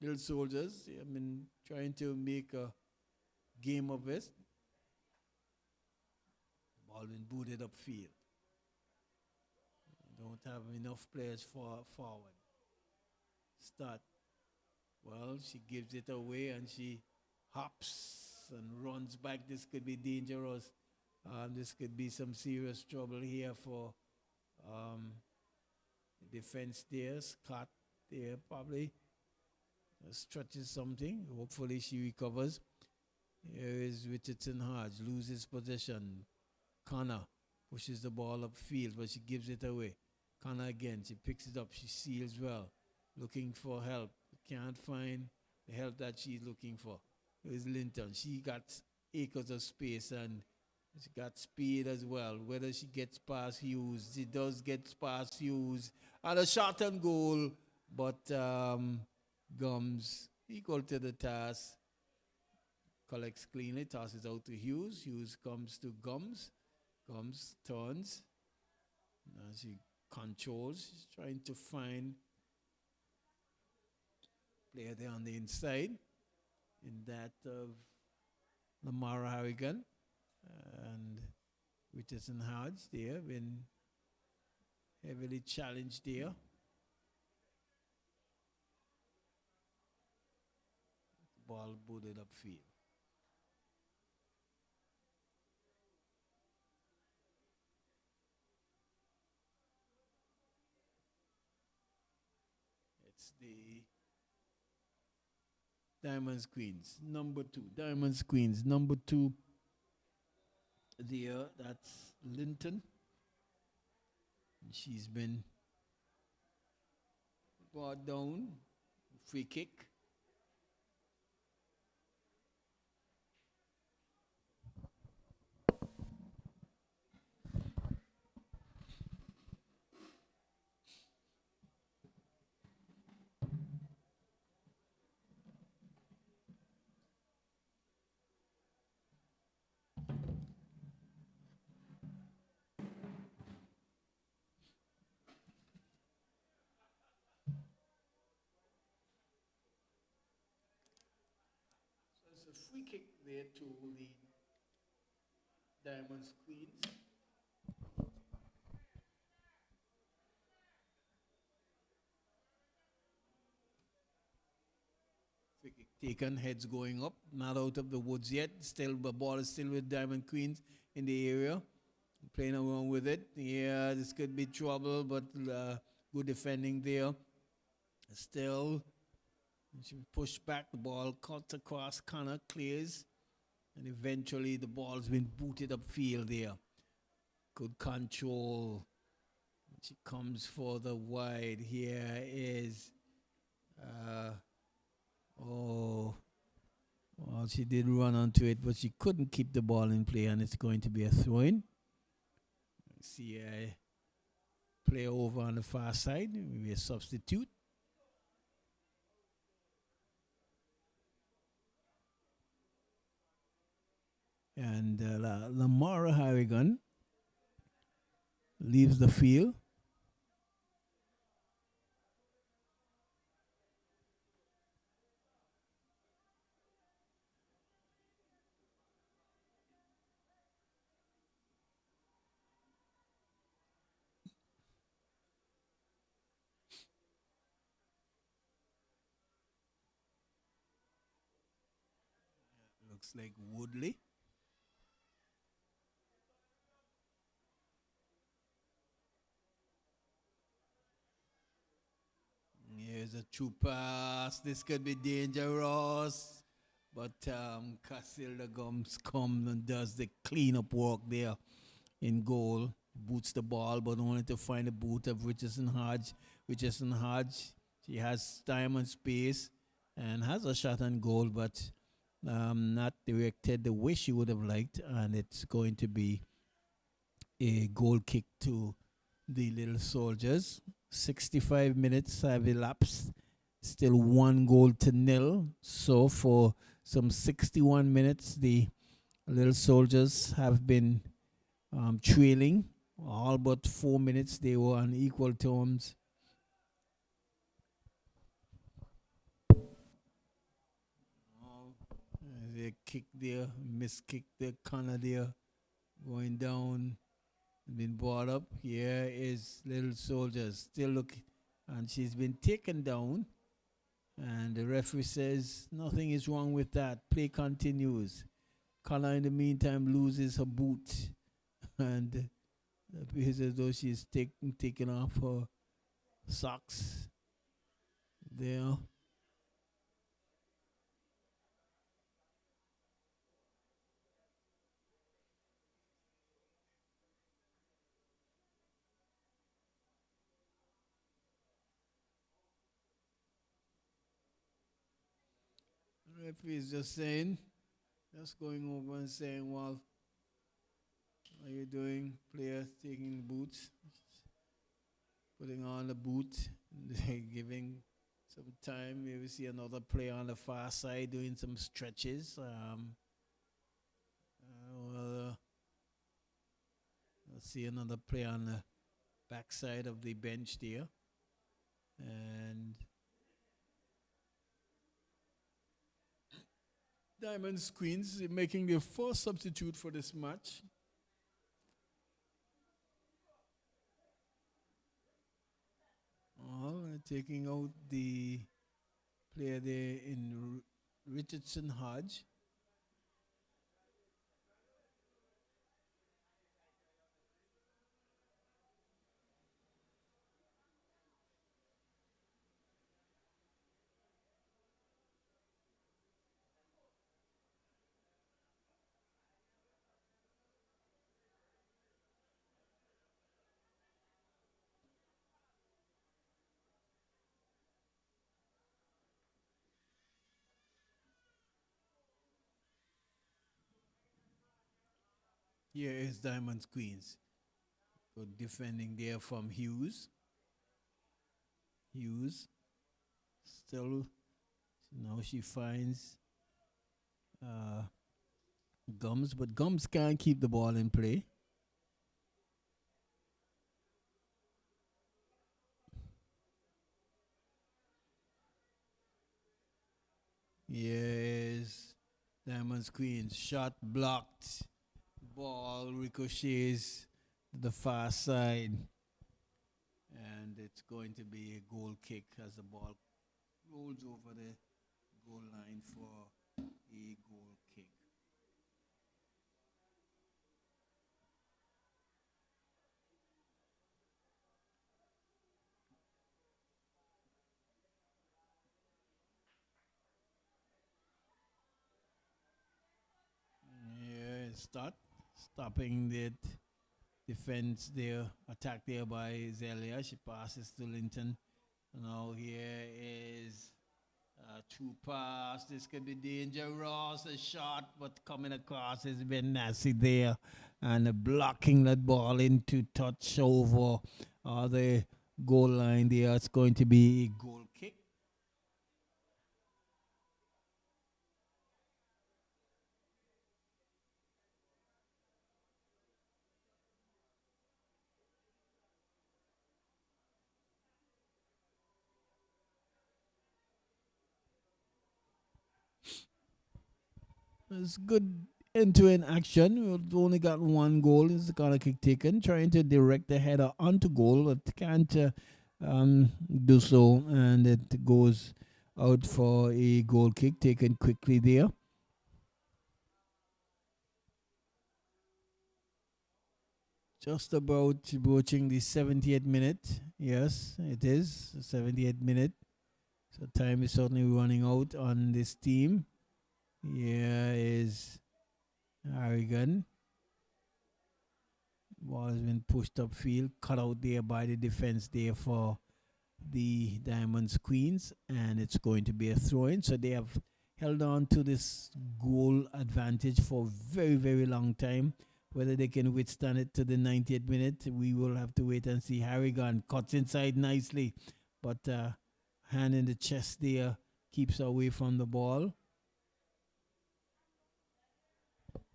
[SPEAKER 1] Little Soldiers have been trying to make a game of it. Ball been booted upfield. Don't have enough players forward. Start. Well, she gives it away and she hops and runs back. This could be dangerous. This could be some serious trouble here for the defense there. Scott there probably stretches something. Hopefully she recovers. Here is Richardson Hodge, loses possession. Connor pushes the ball upfield, but she gives it away. Connor again, she picks it up, she seals well, looking for help. Can't find the help that she's looking for. Here's Linton. She got acres of space and she got speed as well. Whether she gets past Hughes, she does get past Hughes. And a shot on goal, but Gums equal to the task. Collects cleanly, tosses out to Hughes. Hughes comes to Gums. Gums turns. Now she controls. She's trying to find player there on the inside. In that of Lamara Harrigan. And Richardson Hodge there, been heavily challenged there. Ball booted upfield. It's the Diamonds Queens, number 2. Diamonds Queens, number 2. There, that's Linton. She's been brought down. Free kick. A free kick there to the Diamonds Queens. Free kick taken, heads going up, not out of the woods yet. Still, the ball is still with Diamond Queens in the area. Playing around with it. Yeah, this could be trouble, but good defending there. Still, she pushed back, the ball cuts across, Connor clears. And eventually the ball's been booted upfield there. Good control. She comes for the wide. Here is, well, she did run onto it, but she couldn't keep the ball in play, and it's going to be a throw-in. See a player over on the far side, maybe a substitute. And Lamara Harrigan leaves the field. Looks like Woodley. Here's a true pass. This could be dangerous. But Casilda Gums comes and does the cleanup work there in goal, boots the ball, but only to find the boot of Richardson Hodge. Richardson Hodge, she has time and space and has a shot on goal, but not directed the way she would have liked, and it's going to be a goal kick to the Little Soldiers. 65 minutes have elapsed. Still 1-0. So for some 61 minutes, the Little Soldiers have been trailing. All but 4 minutes, they were on equal terms. They kick there, miss kick there, corner there, going down, been brought up. Here is Little Soldiers still looking, and she's been taken down. And the referee says nothing is wrong with that. Play continues. Connor, in the meantime, loses her boot, and it appears as though she's taking off her socks there. The referee is just saying, just going over and saying, well, what are you doing? Players taking boots, putting on the boot, giving some time. Maybe see another player on the far side doing some stretches. Well, let's see another player on the backside of the bench there. And Diamonds Queens making their first substitute for this match. Taking out the player there in Richardson Hodge. Here is Diamonds Queens. Good defending there from Hughes. Hughes still, now she finds Gums, but Gums can't keep the ball in play. Yes, Diamonds Queens shot blocked. Ball ricochets to the far side, and it's going to be a goal kick as the ball rolls over the goal line for a goal kick. Yeah, stopping that defense there, attack there by Zelia. She passes to Linton. Now here is a true pass. This could be dangerous. A shot, but coming across has been nasty there. And blocking that ball into touch over the goal line there. It's going to be a goal kick. It's good end-to-end action. We've only got one goal. It's the corner kick taken. Trying to direct the header onto goal, but can't do so. And it goes out for a goal kick taken quickly there. Just about approaching the 78th minute. Yes, it is. 78th minute. So time is certainly running out on this team. Here is Harrigan. Ball has been pushed upfield, cut out there by the defense there for the Diamonds Queens, and it's going to be a throw in. So they have held on to this goal advantage for a very, very long time. Whether they can withstand it to the 90th minute, we will have to wait and see. Harrigan cuts inside nicely, but hand in the chest there keeps away from the ball.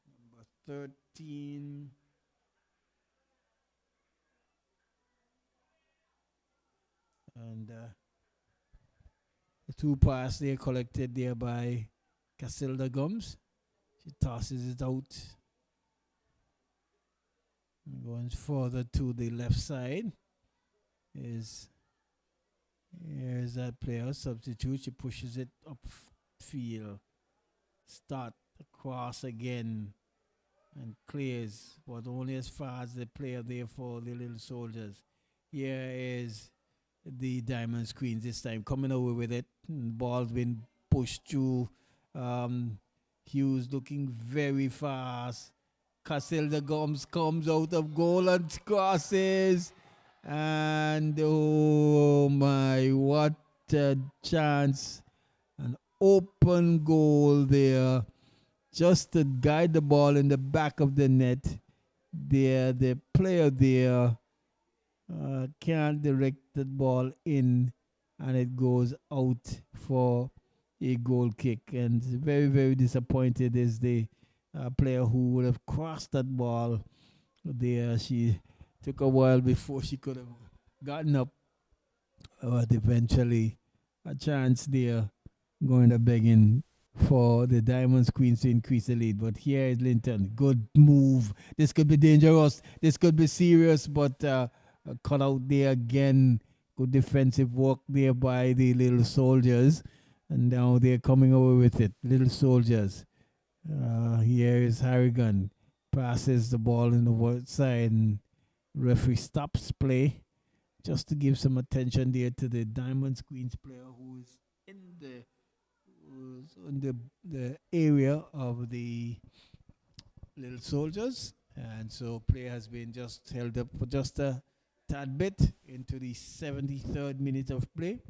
[SPEAKER 1] Number 13. And the two pass there collected there by Casilda Gums. She tosses it out. Going further to the left side is here's that player substitute. She pushes it upfield. Start across again and clears, but only as far as the player there for the Little Soldiers. Here is the Diamonds Queens this time coming away with it. Ball's been pushed to Hughes, looking very fast. Casilda Gums comes out of goal and crosses. And oh my, what a chance. An open goal there. Just to guide the ball in the back of the net. There, the player there can't direct the ball in, and it goes out for a goal kick. And very, very disappointed is the player who would have crossed that ball there. She took a while before she could have gotten up, but eventually a chance there going to begging for the Diamonds Queens to increase the lead. But here is Linton. Good move. This could be dangerous. This could be serious, but cut out there again. Good defensive work there by the Little Soldiers. And now they're coming away with it. Little Soldiers. Here is Harrigan. Passes the ball in the side, and referee stops play just to give some attention there to the Diamonds Queens player who is in the area of the Little Soldiers. And so play has been just held up for just a tad bit into the 73rd minute of play.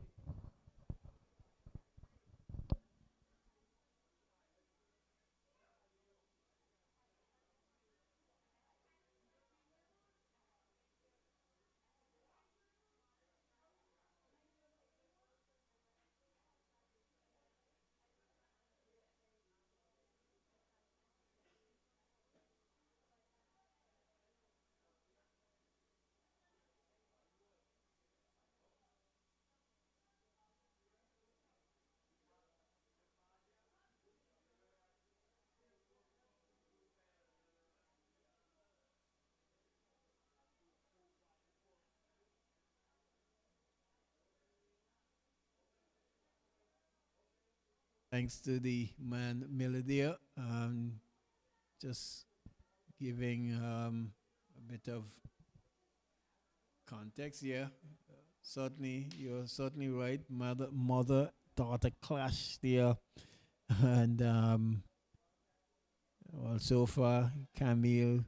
[SPEAKER 1] Thanks to the man Miller, just giving a bit of context here. Certainly, you're certainly right. Mother daughter clash there, and well, so far Camille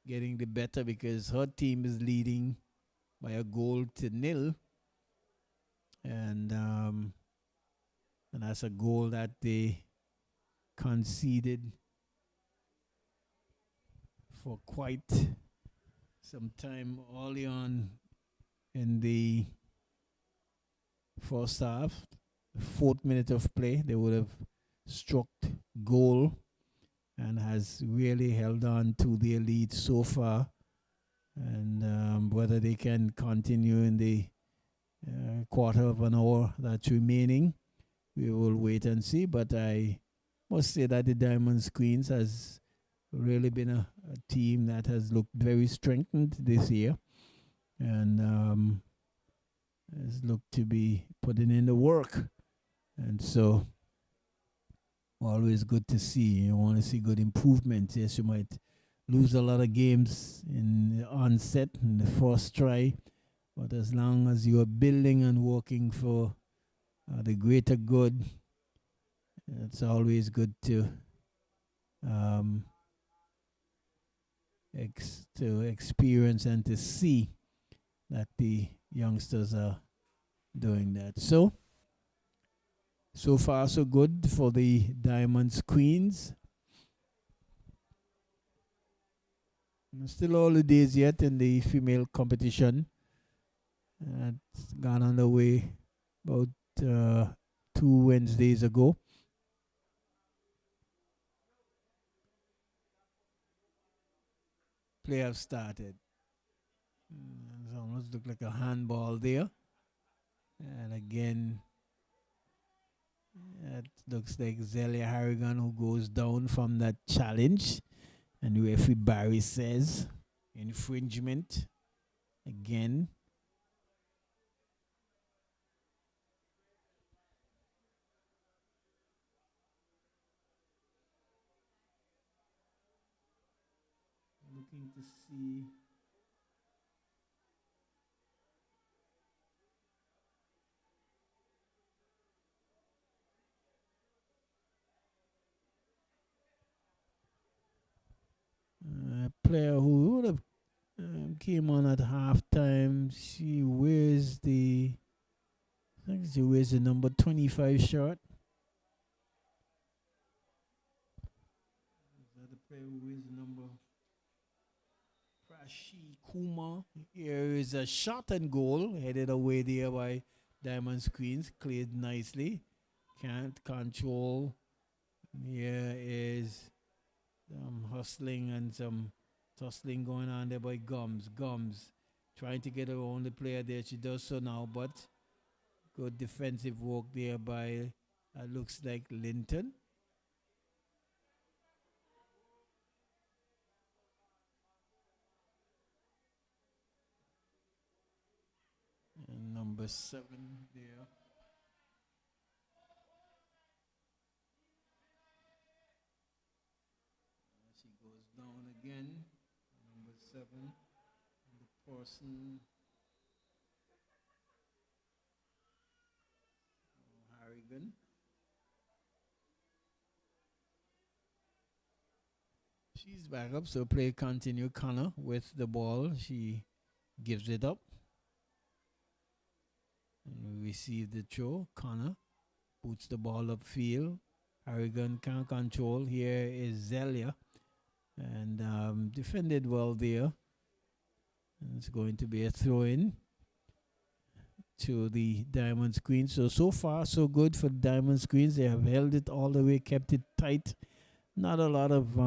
[SPEAKER 1] getting the better because her team is leading by a goal to nil, and that's a goal that they conceded for quite some time early on in the first half. The 4th minute of play, they would have struck goal and has really held on to their lead so far. And whether they can continue in the quarter of an hour that's remaining, we will wait and see. But I must say that the Diamonds Queens has really been a team that has looked very strengthened this year, and has looked to be putting in the work. And so always good to see. You want to see good improvement. Yes, you might lose a lot of games in the onset, in the first try, but as long as you are building and working for the greater good, It's always good um, to experience and to see that the youngsters are doing that. So far so good for the Diamonds Queens. Still early days yet in the female competition. It's gone underway about uh, 2 Wednesdays ago. Play have started. It almost looked like a handball there. And again, it looks like Zelia Harrigan who goes down from that challenge. And referee Barry says infringement again. Looking to see. A player who would have came on at halftime. I think she wears the number 25 shirt. Is that the player who wears the number? Prashi Kuma. Here is a shot and goal headed away there by Diamond Queens. Cleared nicely. Can't control. Here is hustling and some tussling going on there by Gums. Gums trying to get around the player there. She does so now, but good defensive work there by looks like Linton. And number 7 there. She goes down again. Number 7. The person Harrigan. She's back up, so play continue. Connor with the ball. She gives it up. And we receive the throw. Connor puts the ball upfield. Harrigan can't control. Here is Zelia. And defended well there. And it's going to be a throw in to the Diamonds Queens. So far, so good for the Diamonds Queens. They have held it all the way, kept it tight. Not a lot of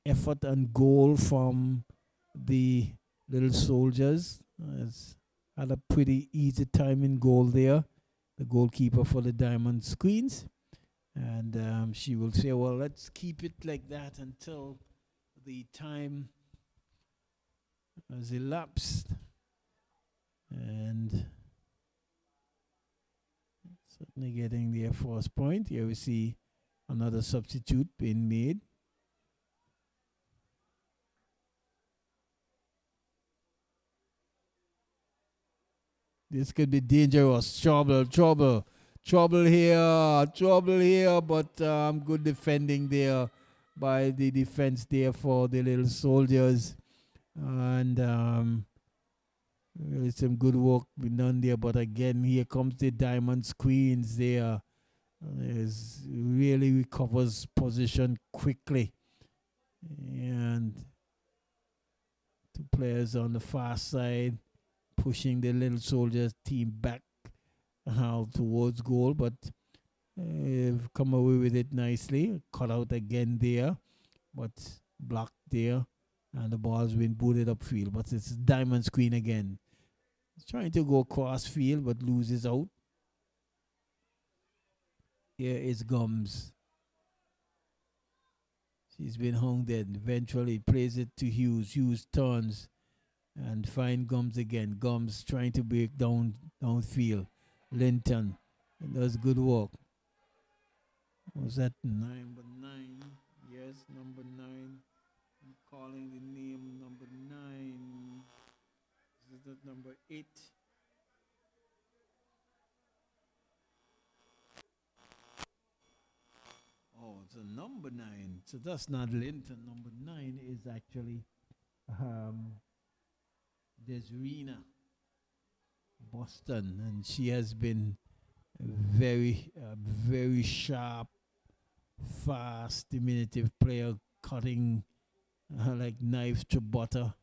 [SPEAKER 1] effort and goal from the little soldiers. Has had a pretty easy time in goal there. The goalkeeper for the Diamonds Queens. And she will say, well, let's keep it like that until the time has elapsed. And certainly getting their first point. Here we see another substitute being made. This could be dangerous. Trouble here. But good defending there by the defense there for the little soldiers. And really some good work been done there. But again, here comes the Diamonds Queens there. Is really recovers position quickly. And 2 players on the far side pushing the little soldiers team back towards goal, but come away with it nicely. Cut out again there, but blocked there, and the ball's been booted upfield. But it's Diamond's Queen again. He's trying to go cross field, but loses out. Here is Gums. She's been hung dead. Eventually plays it to Hughes. Hughes turns and find Gums again. Gums trying to break downfield. Linton does good work. Was that number 9? Yes, number 9. I'm calling the name number 9. Is that number 8? So number 9. So that's not Linton. Number 9 is actually um, Desrina Boston, and she has been very sharp, fast, diminutive player, cutting like knife to butter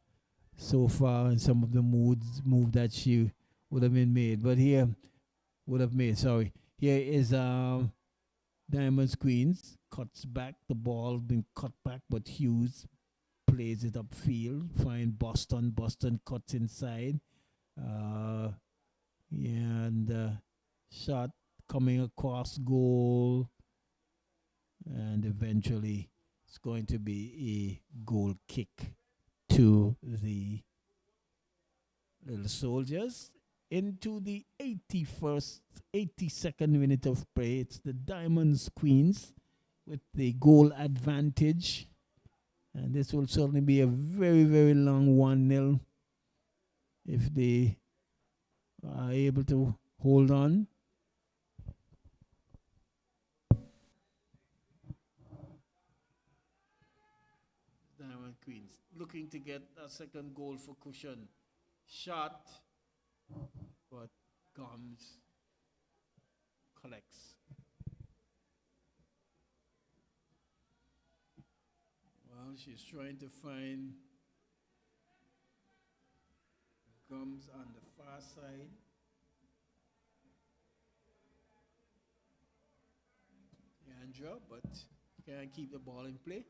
[SPEAKER 1] so far in some of the move that she would have been made. But here would have made. Sorry, here is Diamonds Queens cuts back the ball, been cut back, but Hughes plays it upfield. Find Boston. Boston cuts inside. Uh, yeah, and shot coming across goal, and eventually it's going to be a goal kick to the Little Soldiers into the 82nd minute of play. It's the Diamonds Queens with the goal advantage. And this will certainly be a very long 1-0 if they are able to hold on. Diamond Queens looking to get a second goal for cushion. Shot, but Gomes collects. Well, she's trying to find Gomes on the far side. Andra, but can't keep the ball in play.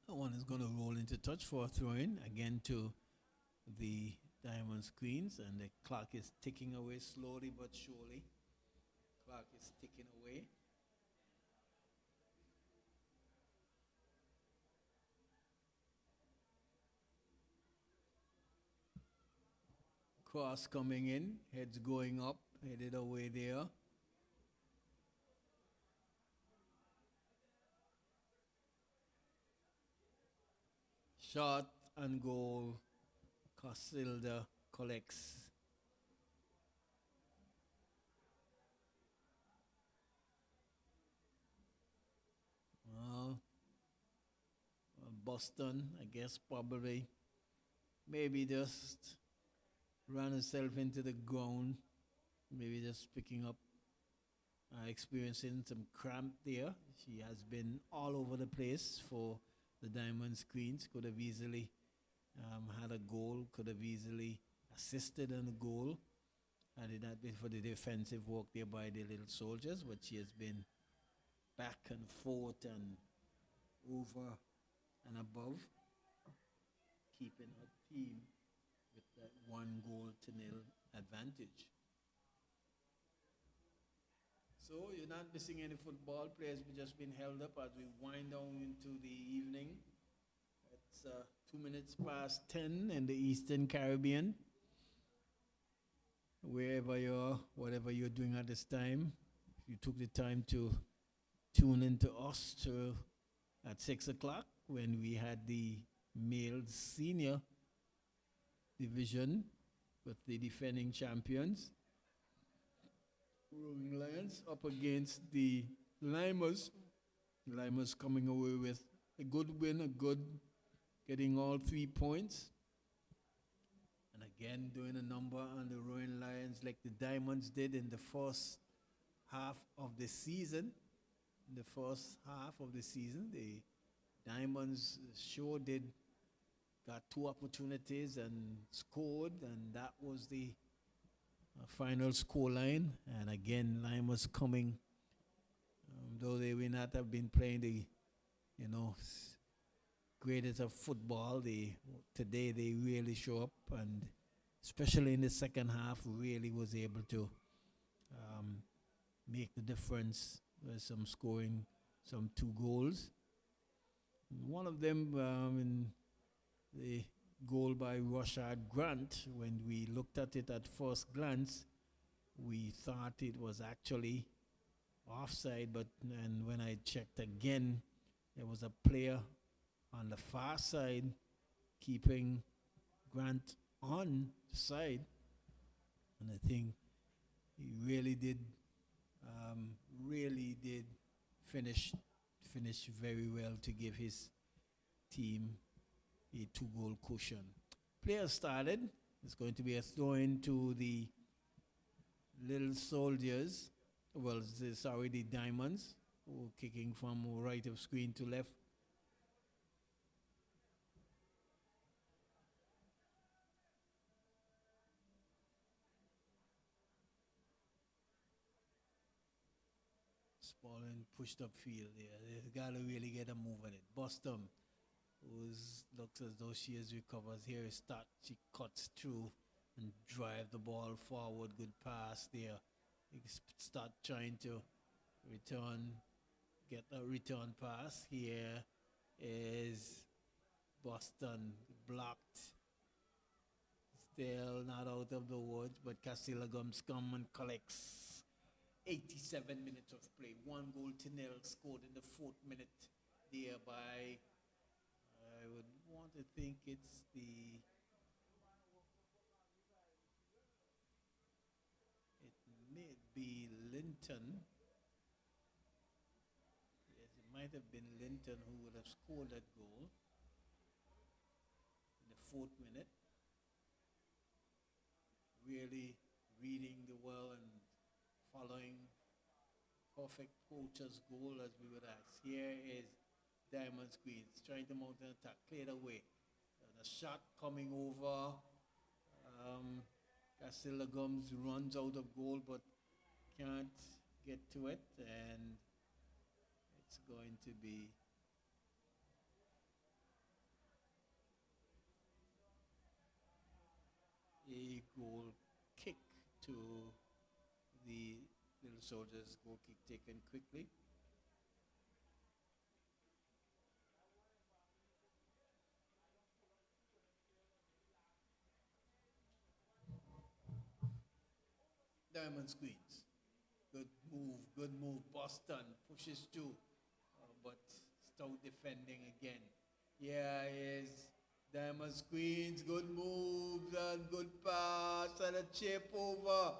[SPEAKER 1] That one is going to roll into touch for a throw-in again to the Diamonds Queens, and the clock is ticking away slowly but surely. Clock is ticking away. Cross coming in, heads going up, headed away there. Shot and goal. Casilda collects. Well, Boston, I guess, probably. Maybe just ran herself into the ground. Maybe just picking up, experiencing some cramp there. She has been all over the place for the Diamonds Queens. Could have easily had a goal, could have easily assisted on a goal had it not been for the defensive work there by the Little Soldiers, but she has been back and forth and over and above, keeping her team with that 1-0 advantage. So you're not missing any football. Players have just been held up as we wind down into the evening. It's 2 minutes past 10 in the Eastern Caribbean. Wherever you are, whatever you're doing at this time, if you took the time to tune into us at 6 o'clock when we had the male senior division with the defending champions, Roaring Lions, up against the Limers. Limers coming away with a good win, getting all 3 points. And again, doing a number on the Roaring Lions like the Diamonds did in the first half of the season. In the first half of the season, the Diamonds sure did got 2 opportunities and scored, and that was the final score line. And again, Limers coming, though they may not have been playing the, greatest of football, today they really show up, and especially in the second half, really was able to make the difference with some scoring, some 2 goals. One of them the goal by Rashad Grant, when we looked at it at first glance, we thought it was actually offside, but and when I checked again, there was a player on the far side keeping Grant on the side, and I think he really did finish finish very well to give his team a 2-goal cushion. Players started. It's going to be a throw in to the Little Soldiers. Well, sorry, the Diamonds, who are kicking from right of screen to left. Spalding pushed up field there. They've got to really get a move on it. Boston, who looks as though she has recovered. Here is start. She cuts through and drive the ball forward. Good pass there. You start trying to get a return pass. Here is Boston blocked. Still not out of the woods, but Castilagums come and collects. 87 minutes of play. 1-0 scored in the 4th minute there by, I would want to think it's it may be Linton. Yes, it might have been Linton who would have scored that goal in the 4th minute. Really reading the well and following perfect poacher's goal, as we would ask. Here is Diamond Queens trying to mount an attack, cleared away. And a shot coming over. Castilla Gums runs out of goal but can't get to it, and it's going to be a goal kick to the Little Soldiers. Goal kick taken quickly. Diamond Queens. Good move. Boston pushes through, but stout defending again. Yeah, is Diamond Queens. Good moves and good pass and a chip over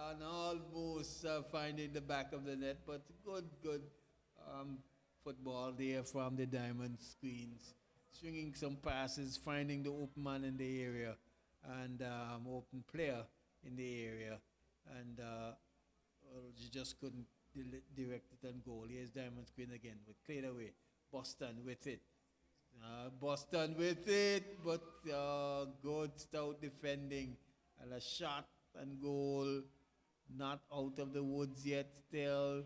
[SPEAKER 1] and almost finding the back of the net, but good football there from the Diamond Queens. Swinging some passes, finding the open man in the area and open player in the area, and you just couldn't direct it on goal. Here's Diamond Queen again, with cleared away. Boston with it. Boston with it, but good stout defending and a shot and goal. Not out of the woods yet. Still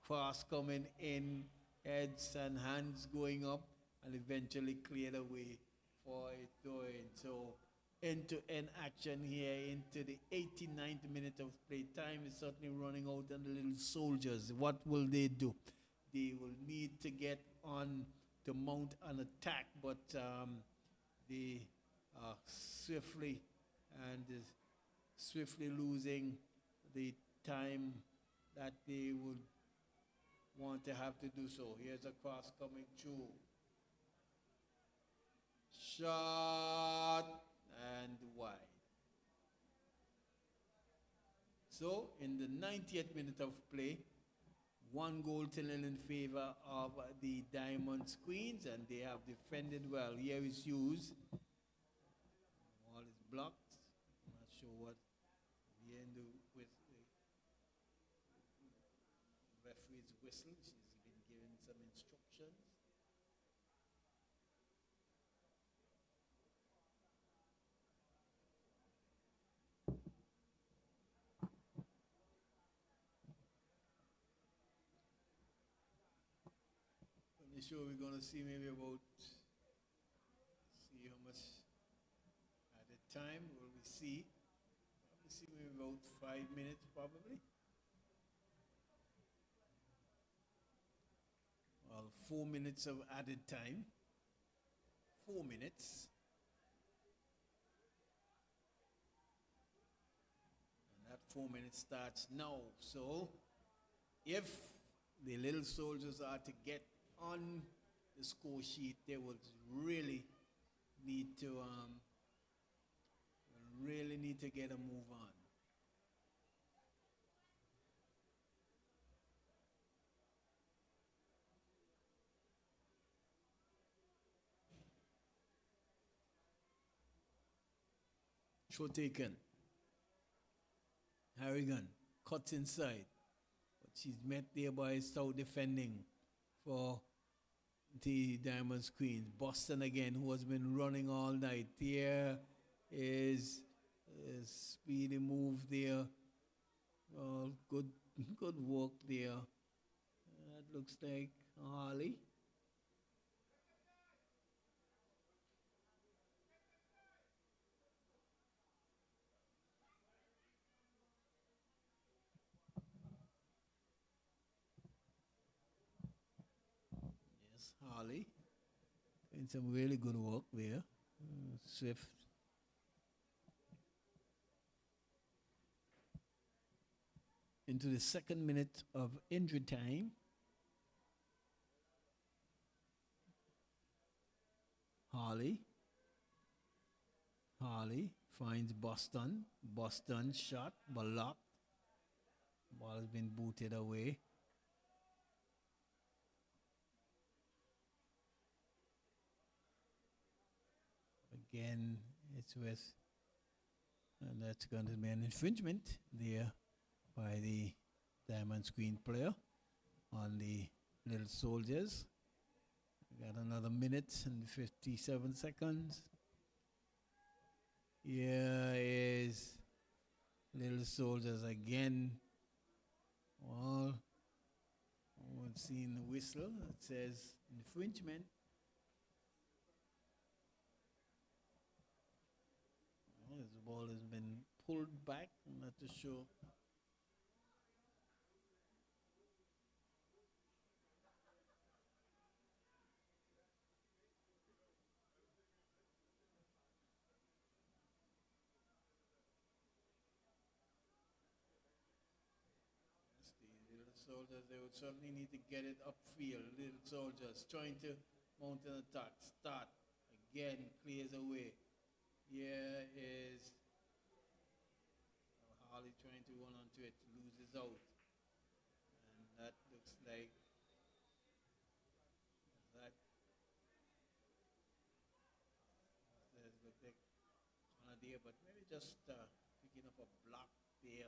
[SPEAKER 1] cross coming in, heads and hands going up, and eventually cleared away for a throw-in. So end-to-end action here into the 89th minute of play. Time is certainly running out on the Little Soldiers. What will they do? They will need to get on to mount an attack, but they are swiftly losing the time that they would want to have to do so. Here's a cross coming through. Shot and wide. So in the 90th minute of play, 1-0 in favor of the Diamonds Queens, and they have defended well. Here is Hughes. Ball is blocked. I'm not sure what the end with the referee's whistle. She's been given some instructions. Sure, we're going to see maybe about, see how much at a time will we see. Probably see maybe about 5 minutes probably. Well, 4 minutes of added time. 4 minutes. 4 minutes starts now. So if the little soldiers are to get on the score sheet, they would need to really need to get a move on. Shot taken. Harrigan cuts inside, but she's met there by Stout defending for the Diamonds Queen. Boston again, who has been running all night. There is a speedy move there. Oh, good work there. That looks like Harley. Yes, Harley. Doing some really good work there. Swift. Into the second minute of injury time. Harley finds Boston. Boston shot, blocked. Ball has been booted away. Again, it's with, and that's going to be an infringement there by the Diamond Queen player on the Little Soldiers. We got another minute and 57 seconds. Here is Little Soldiers again. Well, we've seen the whistle. It says infringement. Well, this ball has been pulled back. I'm not too sure. Soldiers, they would certainly need to get it upfield. Little Soldiers trying to mount an attack. Start again, clears away. Here is Harley trying to run onto it, loses out. And that looks like that. Looks like corner there, but maybe just picking up a block there.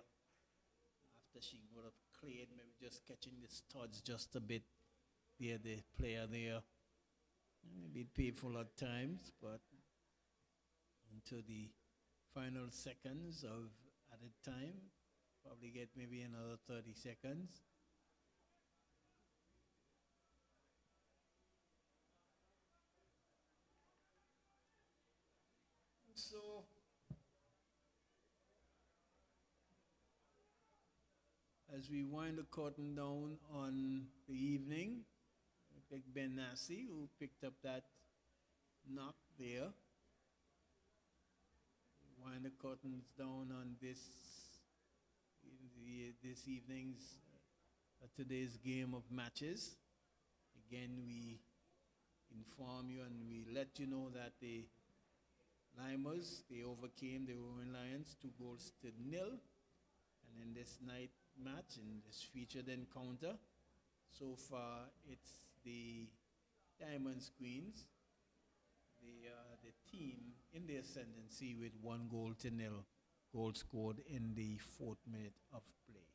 [SPEAKER 1] She would have cleared, maybe just catching the studs just a bit there, the player there. Maybe painful at times, but into the final seconds of added time, probably get maybe another 30 seconds. So as we wind the curtain down on the evening, like Ben Nassi, who picked up that knock there. Wind the curtains down on this evening's today's game of matches. Again, we inform you and we let you know that the Limers, they overcame the Rowan Lions 2-0. And in this night match, in this featured encounter, so far it's the Diamonds Queens, the team in the ascendancy with 1-0. Goal scored in the 4th minute of play.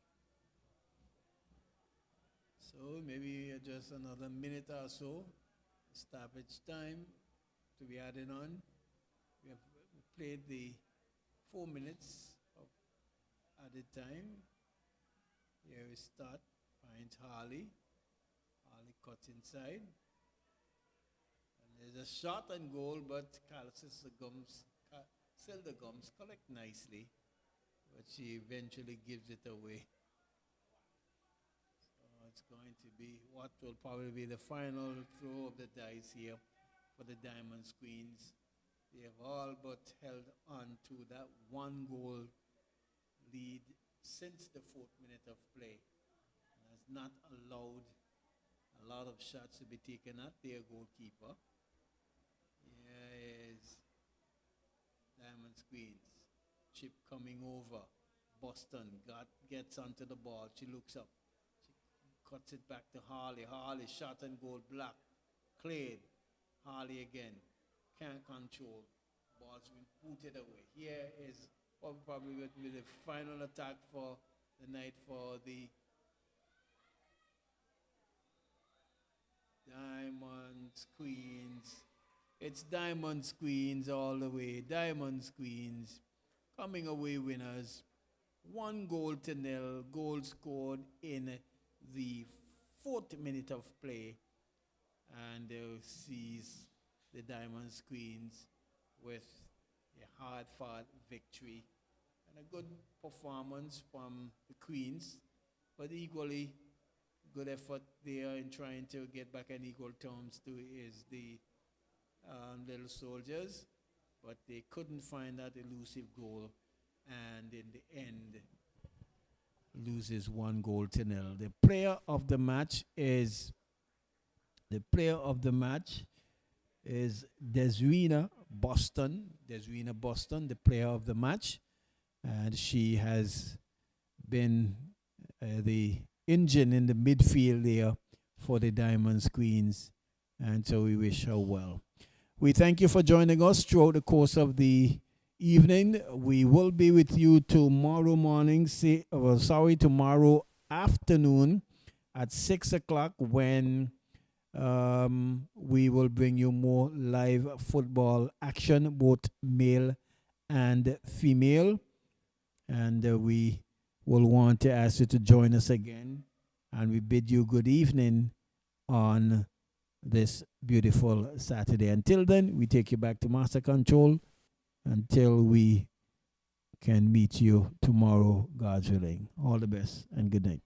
[SPEAKER 1] So maybe just another minute or so, stoppage time to be added on. We have played the 4 minutes of added time. Here we start, finds Harley. Harley cuts inside. And there's a shot and goal, but Silda Gums collect nicely. But she eventually gives it away. So it's going to be what will probably be the final throw of the dice here for the Diamonds Queens. They have all but held on to that 1-goal lead since the 4th minute of play and has not allowed a lot of shots to be taken at their goalkeeper. Here is Diamonds Queens. Chip coming over. Boston gets onto the ball. She looks up. She cuts it back to Harley. Harley shot and goal blocked. Clayed. Harley again. Can't control. Ball's been booted away. Here is probably going to be the final attack for the night for the Diamonds Queens. It's Diamonds Queens all the way. Diamonds Queens coming away winners. 1-0. Goal scored in the 4th minute of play. And sees the Diamonds Queens with a hard-fought victory and a good performance from the Queens, but equally good effort there in trying to get back on equal terms to is the Little Soldiers, but they couldn't find that elusive goal, and in the end loses 1-0. The player of the match is Desrina Boston. Desrina Boston, the player of the match, and she has been the engine in the midfield there for the Diamonds Queens, and so we wish her well. We thank you for joining us throughout the course of the evening. We will be with you tomorrow morning, tomorrow afternoon at 6 o'clock when we will bring you more live football action, both male and female. And we will want to ask you to join us again. And we bid you good evening on this beautiful Saturday. Until then, we take you back to Master Control until we can meet you tomorrow, God's willing. All the best and good night.